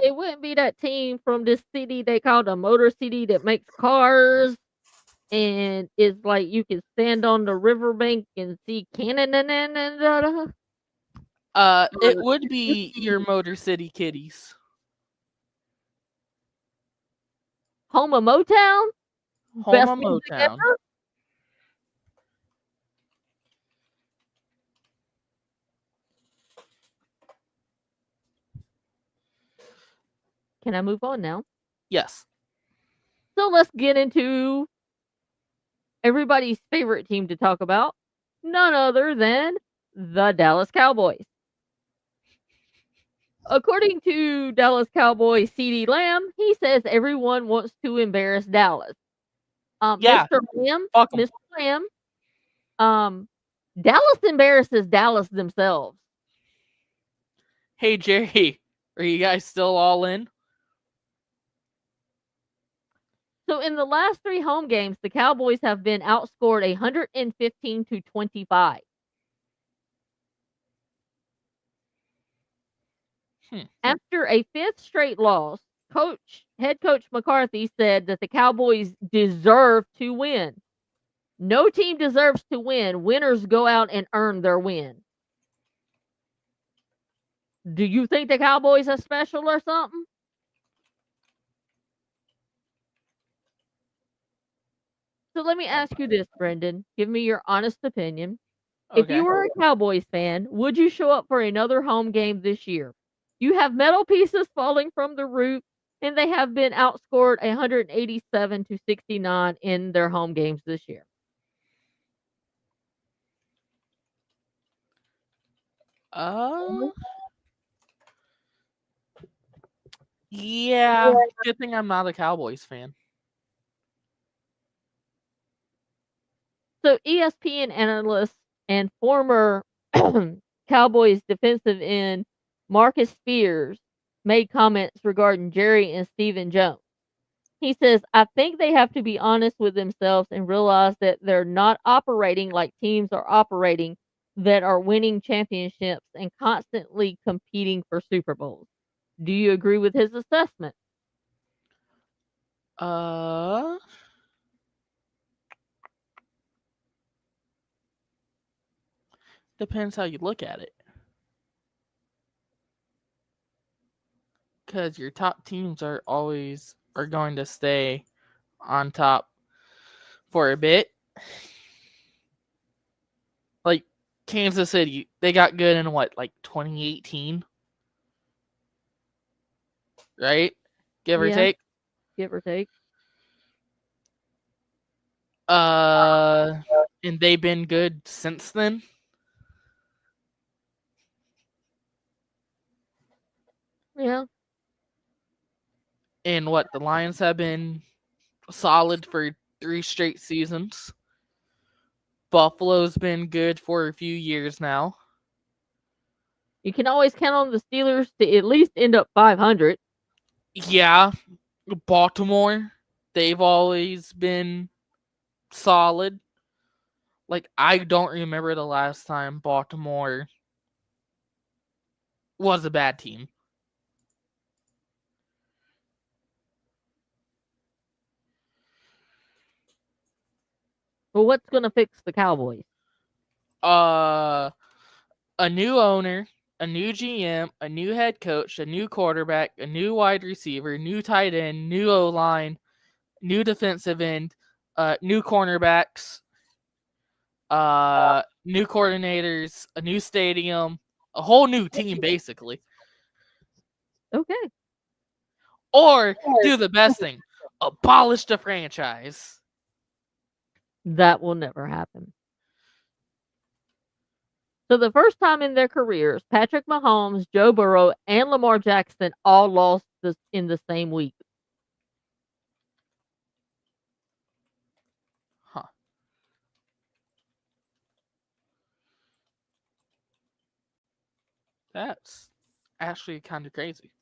It wouldn't be that team from this city they call the Motor City that makes cars and it's like you can stand on the riverbank and see Canada. It would be your Motor City Kitties. Home of Motown? Home Best of music Motown. ever? Can I move on now? Yes. So let's get into everybody's favorite team to talk about. None other than the Dallas Cowboys. According to Dallas Cowboy CeeDee Lamb, he says everyone wants to embarrass Dallas. Yeah. Mr. Lamb, Fuck 'em. Mr. Lamb, Dallas embarrasses Dallas themselves. Hey Jerry, are you guys still all in? So in the last 3 home games, the Cowboys have been outscored 115-25. Hmm. After a fifth straight loss, head coach McCarthy said that the Cowboys deserve to win. No team deserves to win. Winners go out and earn their win. Do you think the Cowboys are special or something? So let me ask you this, Brendan. Give me your honest opinion. If you Okay. were a Cowboys fan, would you show up for another home game this year? You have metal pieces falling from the roof, and they have been outscored 187 to 69 in their home games this year. Uh, yeah. Good thing I'm not a Cowboys fan. So ESPN analyst and former Cowboys defensive end Marcus Spears made comments regarding Jerry and Stephen Jones. He says, I think they have to be honest with themselves and realize that they're not operating like teams are operating that are winning championships and constantly competing for Super Bowls. Do you agree with his assessment? Uh, Depends how you look at it. Because your top teams are going to stay on top for a bit. Like Kansas City, they got good in what, like 2018, right? Give or Yeah, take. give or take. Uh, and they've been good since then. Yeah. And what, the Lions have been solid for 3 straight seasons. Buffalo's been good for a few years now. You can always count on the Steelers to at least end up 500. Yeah, Baltimore, they've always been solid. Like I don't remember the last time Baltimore was a bad team. But what's going to fix the Cowboys? Uh, a new owner, a new GM, a new head coach, a new quarterback, a new wide receiver, new tight end, new O line, new defensive end, new cornerbacks, new coordinators, a new stadium, a whole new team basically. Okay. Or do the best thing, abolish the franchise. That will never happen. So the first time in their careers, Patrick Mahomes, Joe Burrow, and Lamar Jackson all lost in the same week. Huh. That's actually kind of crazy.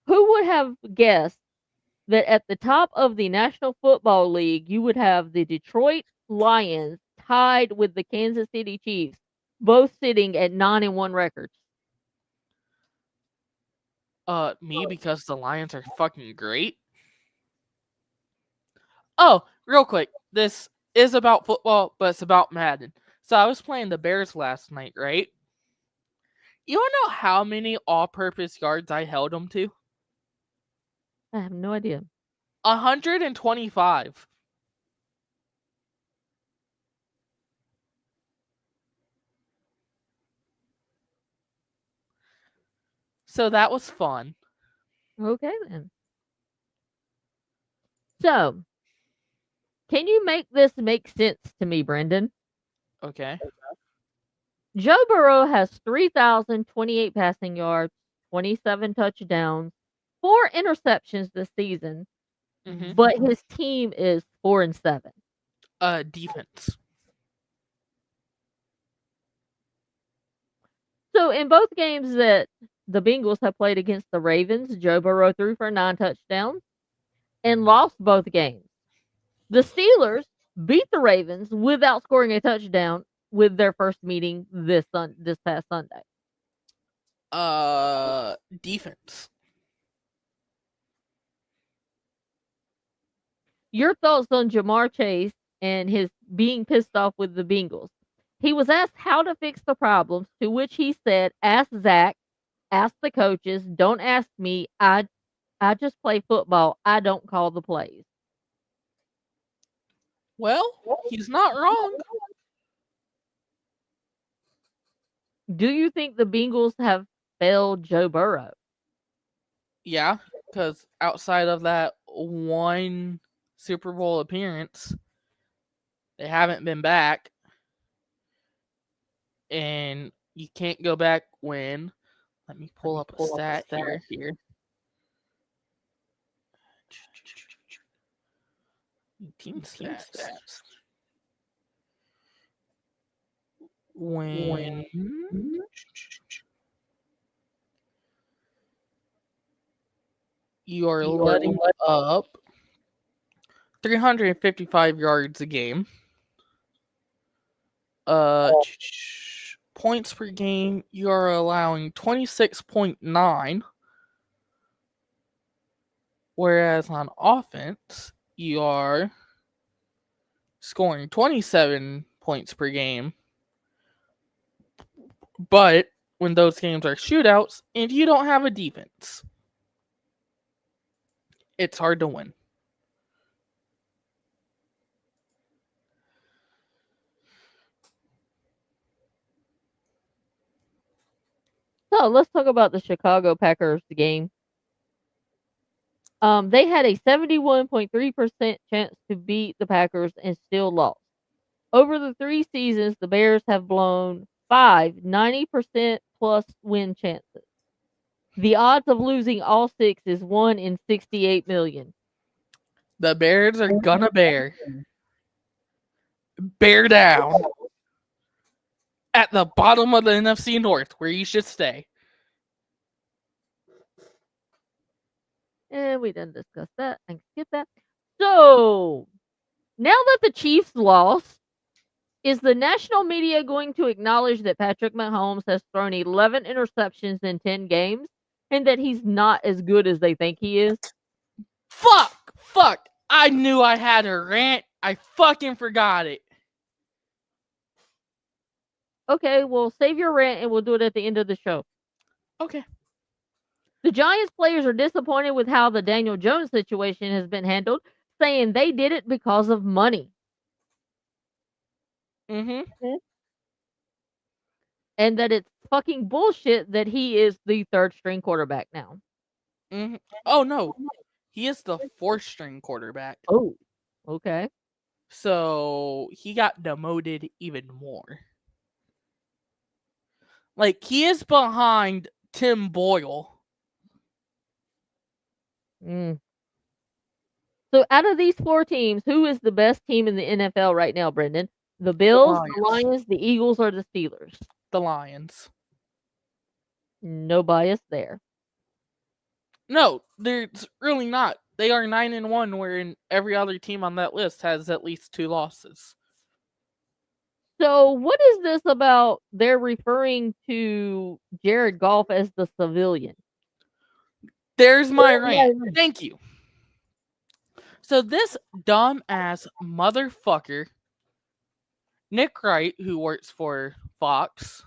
Who would have guessed that at the top of the National Football League, you would have the Detroit Lions tied with the Kansas City Chiefs, both sitting at 9-1 records? Me because the Lions are fucking great. Oh, real quick, this is about football, but it's about Madden. So I was playing the Bears last night, right? You wanna know how many all-purpose yards I held them to? I have no idea. 125. So that was fun. Okay, then. So, can you make this make sense to me, Brendan? Okay. Joe Burrow has 3,028 passing yards, 27 touchdowns, 4 interceptions this season, Mm-hmm. but his team is 4-7. Defense. So in both games that the Bengals have played against the Ravens, Joe Burrow threw for 9 touchdowns and lost both games. The Steelers beat the Ravens without scoring a touchdown with their first meeting this past Sunday? Defense. Your thoughts on Jamar Chase and his being pissed off with the Bengals? He was asked how to fix the problems, to which he said, "Ask Zach, ask the coaches, don't ask me. I just play football. I don't call the plays." Well, he's not wrong. Do you think the Bengals have failed Joe Burrow? Yeah, because outside of that one Super Bowl appearance, they haven't been back. And you can't go back when. Let me pull up a stat here. Team stats. When you are letting up 355 yards a game, points per game, you are allowing 26.9, whereas on offense, you are scoring 27 points per game. But when those games are shootouts and you don't have a defense, it's hard to win. So let's talk about the Chicago Packers game. They had a 71.3% chance to beat the Packers and still lost. Over the 3 seasons, the Bears have blown 90% plus win chances. The odds of losing all 6 is 1 in 68 million. The Bears are gonna bear down at the bottom of the NFC North, where you should stay. And we done discussed that. I can skip that. So, now that the Chiefs lost, is the national media going to acknowledge that Patrick Mahomes has thrown 11 interceptions in 10 games and that he's not as good as they think he is? Fuck. I knew I had a rant. I fucking forgot it. Okay, well, save your rant and we'll do it at the end of the show. Okay. The Giants players are disappointed with how the Daniel Jones situation has been handled, saying they did it because of money. Mm-hmm. And that it's fucking bullshit that he is the third string quarterback now. Mm-hmm. Oh no. He is the fourth string quarterback. Oh, okay. So he got demoted even more. Like, he is behind Tim Boyle. Mm. So out of these 4 teams, who is the best team in the NFL right now, Brendan? The Bills, the Lions, the Eagles, or the Steelers? The Lions. No bias there. No, there's really not. They are 9-1, wherein every other team on that list has at least 2 losses. So what is this about they're referring to Jared Goff as the civilian? There's my rant. Thank you. So this dumb-ass motherfucker, Nick Wright, who works for Fox,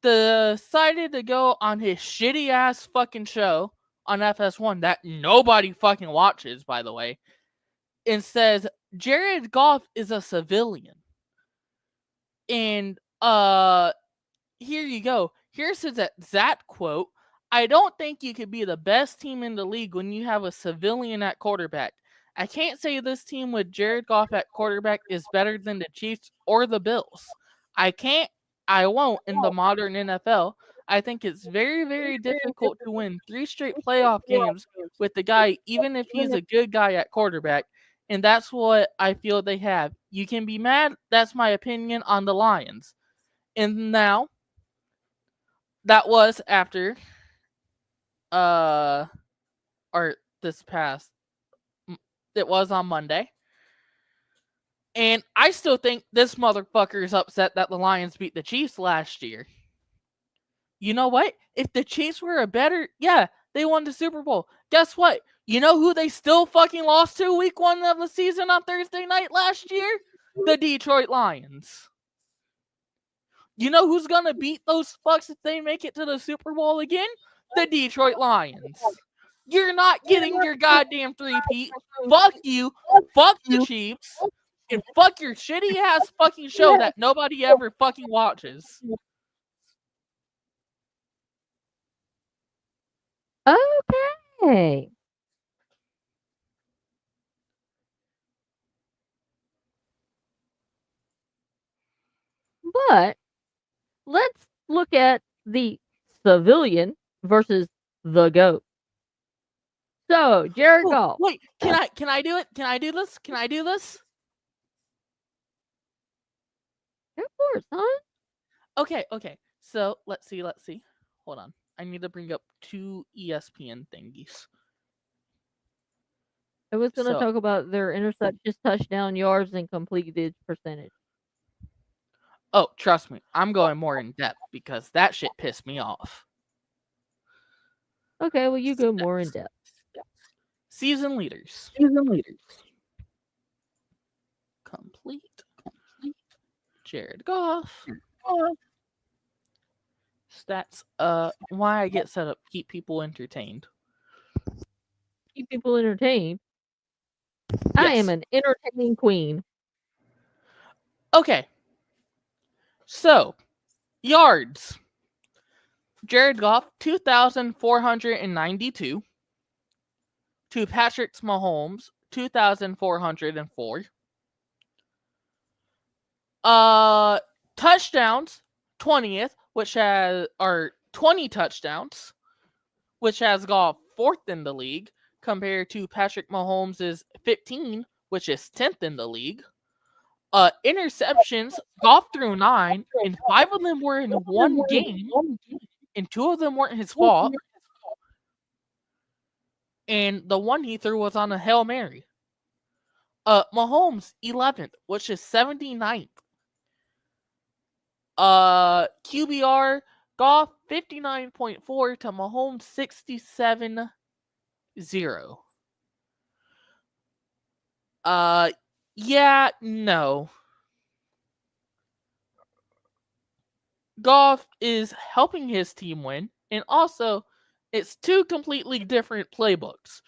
decided to go on his shitty-ass fucking show on FS1 that nobody fucking watches, by the way, and says Jared Goff is a civilian. And here you go. Here's his exact quote. "I don't think you could be the best team in the league when you have a civilian at quarterback. I can't say this team with Jared Goff at quarterback is better than the Chiefs or the Bills. I can't, I won't in the modern NFL. I think it's very, very difficult to win 3 straight playoff games with the guy, even if he's a good guy at quarterback. And that's what I feel they have. You can be mad. That's my opinion on the Lions." And now, that was after, or this past, it was on Monday. And I still think this motherfucker is upset that the Lions beat the Chiefs last year. You know what? If the Chiefs were they won the Super Bowl. Guess what? You know who they still fucking lost to week 1 of the season on Thursday night last year? The Detroit Lions. You know who's gonna beat those fucks if they make it to the Super Bowl again? The Detroit Lions. You're not getting your goddamn three-peat. Fuck you. Fuck the Chiefs. And fuck your shitty ass fucking show that nobody ever fucking watches. Okay. But let's look at the civilian versus the GOAT. So, Jared Goff. Wait, can I do it? Can I do this? Can I do this? Of course, huh? Okay. So let's see. Hold on. I need to bring up 2 ESPN thingies. I was going to talk about their interceptions, touchdown yards, and completed percentage. Oh, trust me, I'm going more in depth because that shit pissed me off. Okay, well, you go more in depth. Season leaders. Complete. Jared Goff. Stats. Why I get set up. Keep people entertained. Keep people entertained. Yes. I am an entertaining queen. Okay. So, yards. Jared Goff, 2,492. To Patrick Mahomes, 2,404. Touchdowns, 20th, which has 20 touchdowns, which has Goff 4th in the league, compared to Patrick Mahomes' 15, which is 10th in the league. Interceptions, Goff threw 9, and 5 of them were in one game, and 2 of them weren't his fault. And the one he threw was on a Hail Mary. Mahomes, 11th, which is 79th. QBR, Goff, 59.4 to Mahomes, 67.0. Yeah, no. Goff is helping his team win, and also, it's 2 completely different playbooks.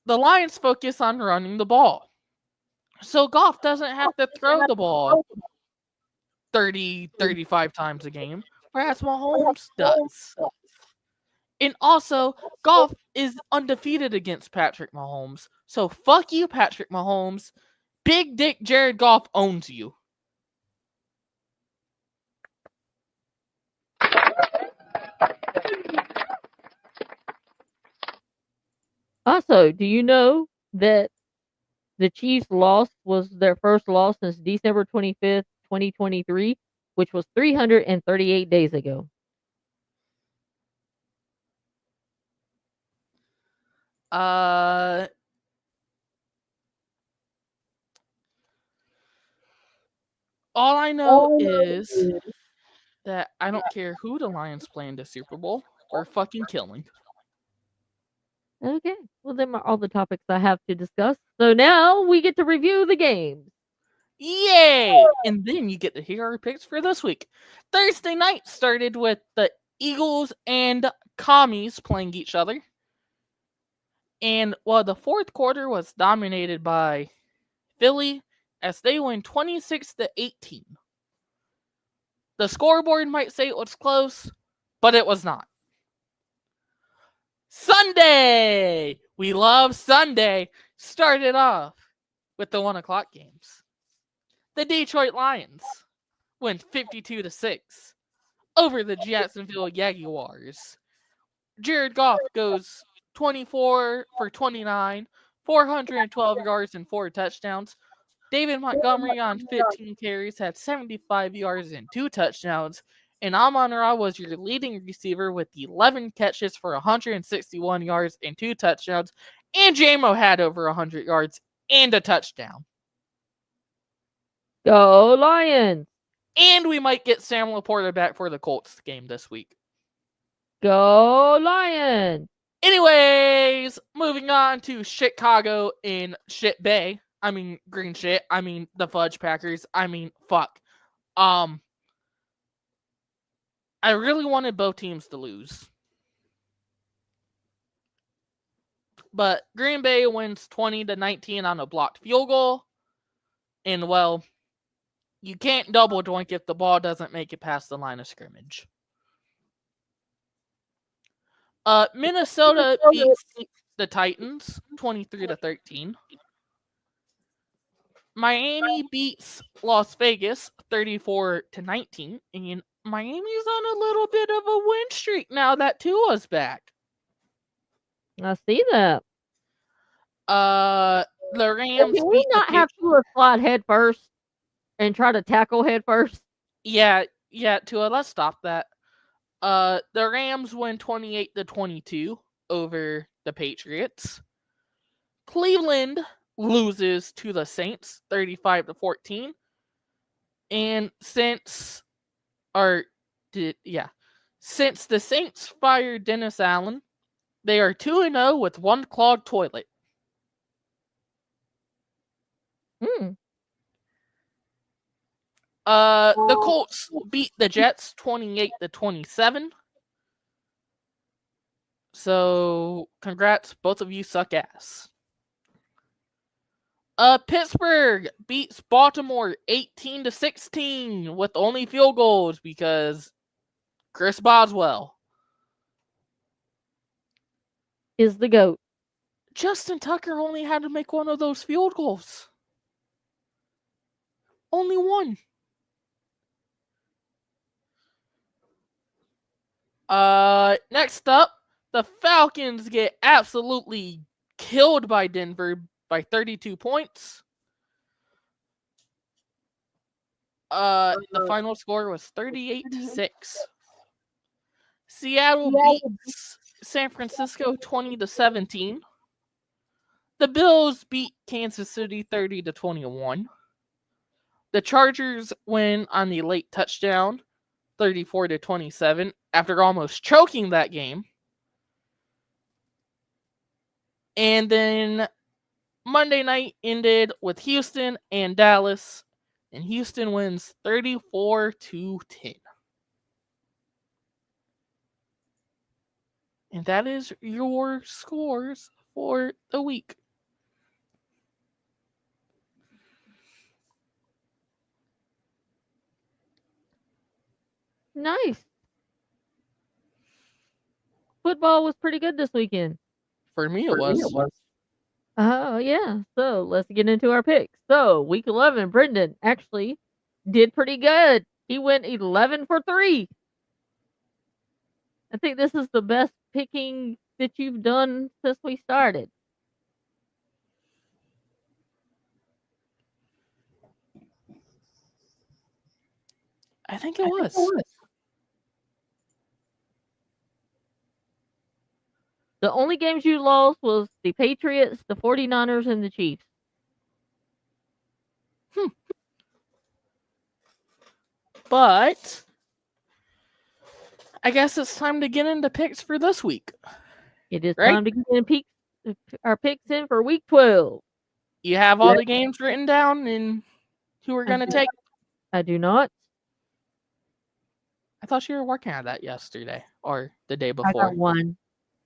The Lions focus on running the ball. So Goff doesn't have to throw the ball 30, 35 times a game, whereas Mahomes does. And also, Goff is undefeated against Patrick Mahomes. So fuck you, Patrick Mahomes. Big Dick Jared Goff owns you. Also, do you know that the Chiefs' loss was their first loss since December 25th, 2023, which was 338 days ago? All I know is that I don't care who the Lions play in the Super Bowl, we're fucking killing. Okay, well, them are all the topics I have to discuss. So now we get to review the games. Yay! And then you get to hear our picks for this week. Thursday night started with the Eagles and Commies playing each other. And the fourth quarter was dominated by Philly as they win 26-18. The scoreboard might say it was close, but it was not. Sunday! We love Sunday. Started off with the 1 o'clock games. The Detroit Lions win 52-6 over the Jacksonville Jaguars. Jared Goff goes 24 for 29, 412 yards and 4 touchdowns. David Montgomery on 15 carries had 75 yards and 2 touchdowns. And Amon-Ra was your leading receiver with 11 catches for 161 yards and 2 touchdowns. And J-Mo had over 100 yards and a touchdown. Go Lions! And we might get Sam Laporta back for the Colts game this week. Go Lions! Anyways, moving on to Chicago in shit Bay. I mean green shit. I mean the Fudge Packers. I mean fuck. I really wanted both teams to lose. But Green Bay wins 20-19 on a blocked field goal. And well, you can't double doink if the ball doesn't make it past the line of scrimmage. Minnesota beats the Titans 23-13. Miami beats Las Vegas 34-19, and Miami's on a little bit of a win streak now that Tua's back. I see that. The Rams Can we beat the not have Tua slide head first and try to tackle head first? Yeah, Tua, let's stop that. The Rams win 28-22 over the Patriots. Cleveland loses to the Saints 35-14. And since the Saints fired Dennis Allen, they are 2-0 with one clogged toilet. The Colts beat the Jets 28-27. So, congrats, both of you suck ass. Pittsburgh beats Baltimore 18-16 with only field goals because Chris Boswell is the GOAT. Justin Tucker only had to make one of those field goals. Only one. Next up, the Falcons get absolutely killed by Denver by 32 points. The final score was 38-6. Seattle beats San Francisco 20-17. The Bills beat Kansas City 30-21. The Chargers win on the late touchdown 34-27 after almost choking that game. And then Monday night ended with Houston and Dallas, and Houston wins 34-10. And that is your scores for the week. Nice. Football was pretty good this weekend. For me, it was. Oh, yeah. So let's get into our picks. So, week 11, Brendan actually did pretty good. He went 11 for 3. I think this is the best picking that you've done since we started. I think it was. The only games you lost was the Patriots, the 49ers, and the Chiefs. But I guess it's time to get into picks for this week. It is time to get our picks in for week 12. You have all the games written down and who we're going to take? I do not. I thought you were working on that yesterday or the day before.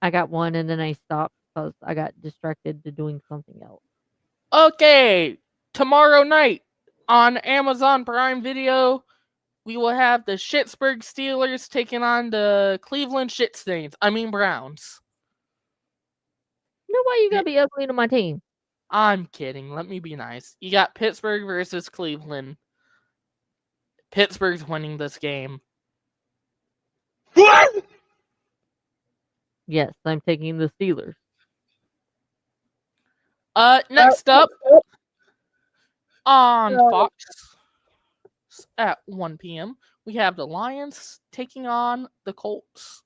I got one and then I stopped because I got distracted to doing something else. Okay, tomorrow night on Amazon Prime Video, we will have the Pittsburgh Steelers taking on the Cleveland Browns. You know why you gotta be ugly to my team? I'm kidding. Let me be nice. You got Pittsburgh versus Cleveland. Pittsburgh's winning this game. Yes, I'm taking the Steelers. Next up on Fox at 1 p.m., we have the Lions taking on the Colts.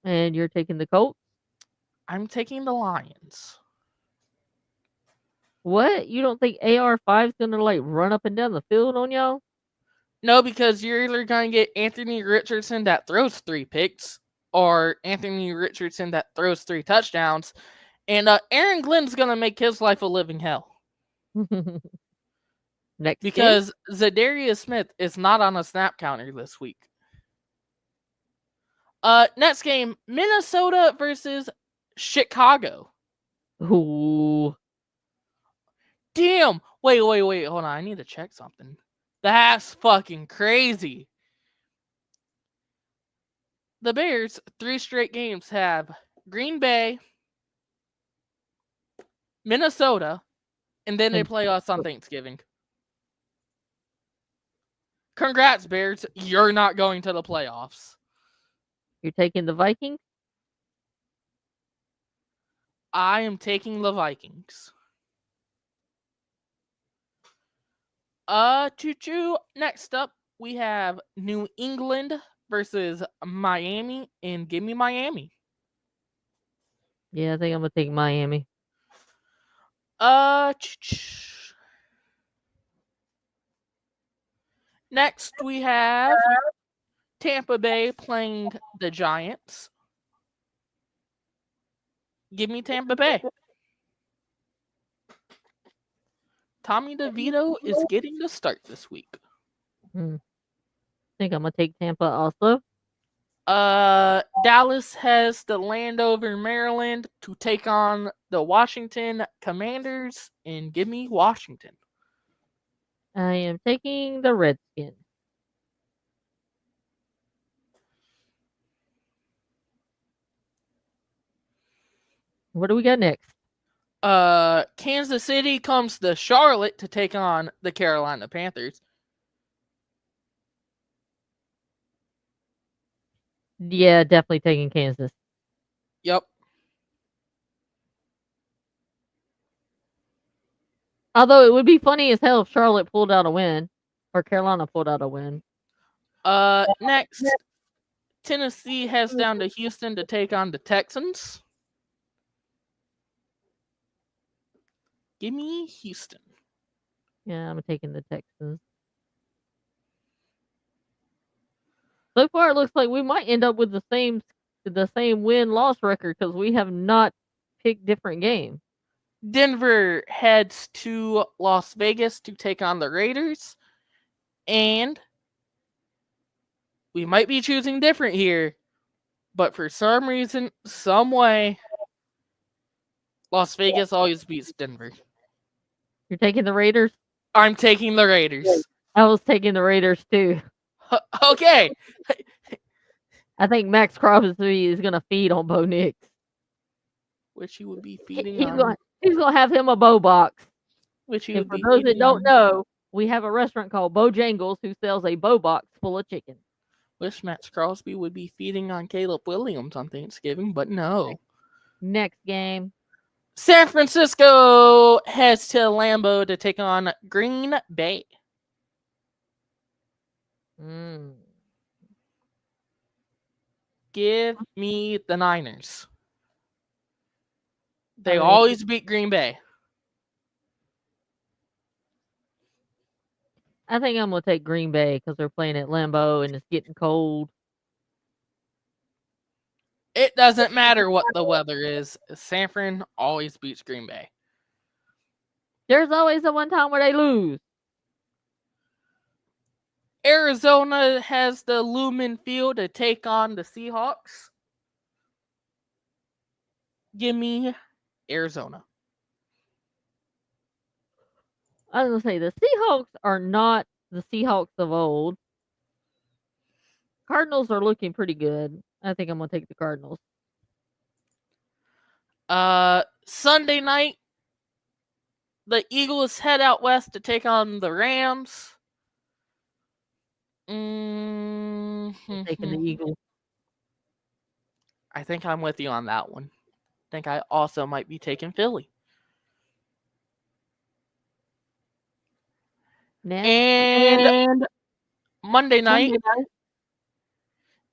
And you're taking the Colts? I'm taking the Lions. What? You don't think AR5 is gonna like run up and down the field on y'all? No, because you're either going to get Anthony Richardson that throws 3 picks or Anthony Richardson that throws 3 touchdowns. And Aaron Glenn's going to make his life a living hell. Next game? Because Zadarius Smith is not on a snap counter this week. Next game, Minnesota versus Chicago. Ooh. Damn. Wait. Hold on. I need to check something. That's fucking crazy. The Bears, 3 straight games have Green Bay, Minnesota, and then they play us on Thanksgiving. Congrats, Bears. You're not going to the playoffs. You're taking the Vikings? I am taking the Vikings. Choo-choo. Next up, we have New England versus Miami, and give me Miami. Yeah, I think I'm gonna take Miami. Next, we have Tampa Bay playing the Giants. Give me Tampa Bay. Tommy DeVito is getting the start this week. I think I'm gonna take Tampa also. Dallas has to land over Maryland to take on the Washington Commanders, and give me Washington. I am taking the Redskins. What do we got next? Kansas City comes to Charlotte to take on the Carolina Panthers. Yeah, definitely taking Kansas. Yep. Although it would be funny as hell if Charlotte pulled out a win or Carolina pulled out a win. Next, Tennessee heads down to Houston to take on the Texans. Give me Houston. Yeah, I'm taking the Texans. So far, it looks like we might end up with the same win-loss record because we have not picked different games. Denver heads to Las Vegas to take on the Raiders. And we might be choosing different here, but for some reason, some way, Las Vegas always beats Denver. You're taking the Raiders? I'm taking the Raiders. I was taking the Raiders too. Okay. I think Max Crosby is going to feed on Bo Nix. Which he would be feeding He's on. going to have him a Bo box. Which he And would for be those that feeding don't on. know, we have a restaurant called Bojangles who sells a Bo box full of chicken. Wish Max Crosby would be feeding on Caleb Williams on Thanksgiving, but no. Next game. San Francisco heads to Lambeau to take on Green Bay. Give me the Niners. They always beat Green Bay. I think I'm going to take Green Bay because they're playing at Lambeau and it's getting cold. It doesn't matter what the weather is. San Fran always beats Green Bay. There's always the one time where they lose. Arizona has the Lumen Field to take on the Seahawks. Give me Arizona. I was going to say, the Seahawks are not the Seahawks of old. Cardinals are looking pretty good. I think I'm going to take the Cardinals. Sunday night, the Eagles head out west to take on the Rams. Taking the Eagles. I think I'm with you on that one. I think I also might be taking Philly. And Monday night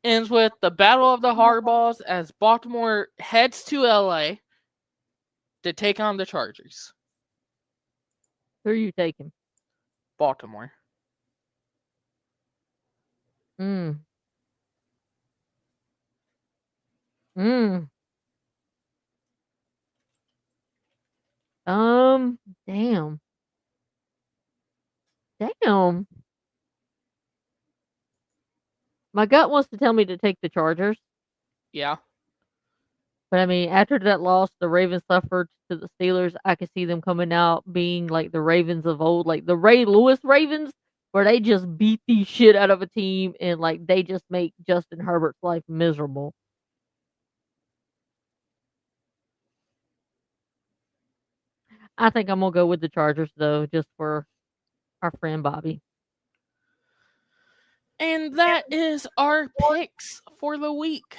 ends with the Battle of the Hardballs as Baltimore heads to LA to take on the Chargers. Who are you taking? Baltimore. Mm. Mm. Um. Damn. Damn. My gut wants to tell me to take the Chargers, Yeah. but I mean, after that loss the Ravens suffered to the Steelers, I could see them coming out being like the Ravens of old, like the Ray Lewis Ravens, where they just beat the shit out of a team and like they just make Justin Herbert's life miserable. I think I'm gonna go with the Chargers though, just for our friend Bobby. And that is our picks for the week.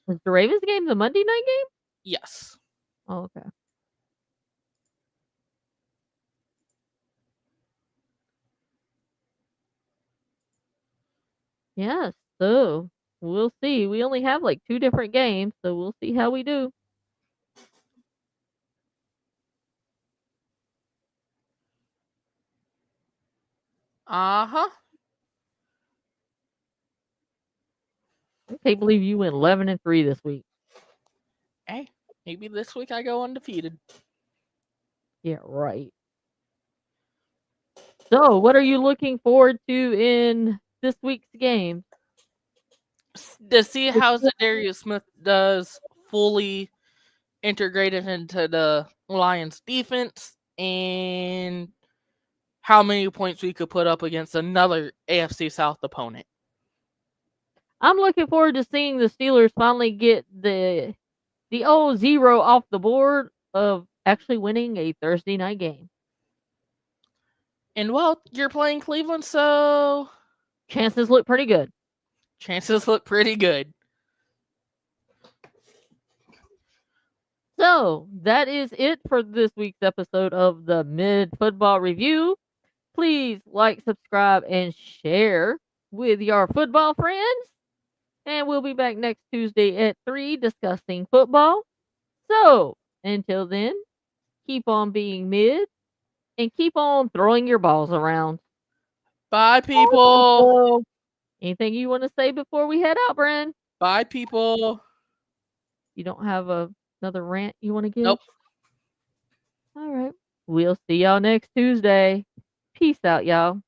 Is the Ravens game the Monday night game? Yes. Oh, okay. Yes. So we'll see. We only have like two different games, so we'll see how we do. Uh huh. I can't believe you went 11-3 this week. Hey, maybe this week I go undefeated. Yeah, right. So, what are you looking forward to in this week's game? To see how Zadarius Smith does fully integrated into the Lions defense and how many points we could put up against another AFC South opponent. I'm looking forward to seeing the Steelers finally get the old zero off the board of actually winning a Thursday night game. And well, you're playing Cleveland, so Chances look pretty good. chances look pretty good. So, that is it for this week's episode of the Mid Football Review. Please like, subscribe, and share with your football friends. And we'll be back next Tuesday at 3 discussing football. So, until then, keep on being mid and keep on throwing your balls around. Bye, people. Anything you want to say before we head out, Bren? Bye, people. You don't have another rant you want to give? Nope. All right. We'll see y'all next Tuesday. Peace out, y'all.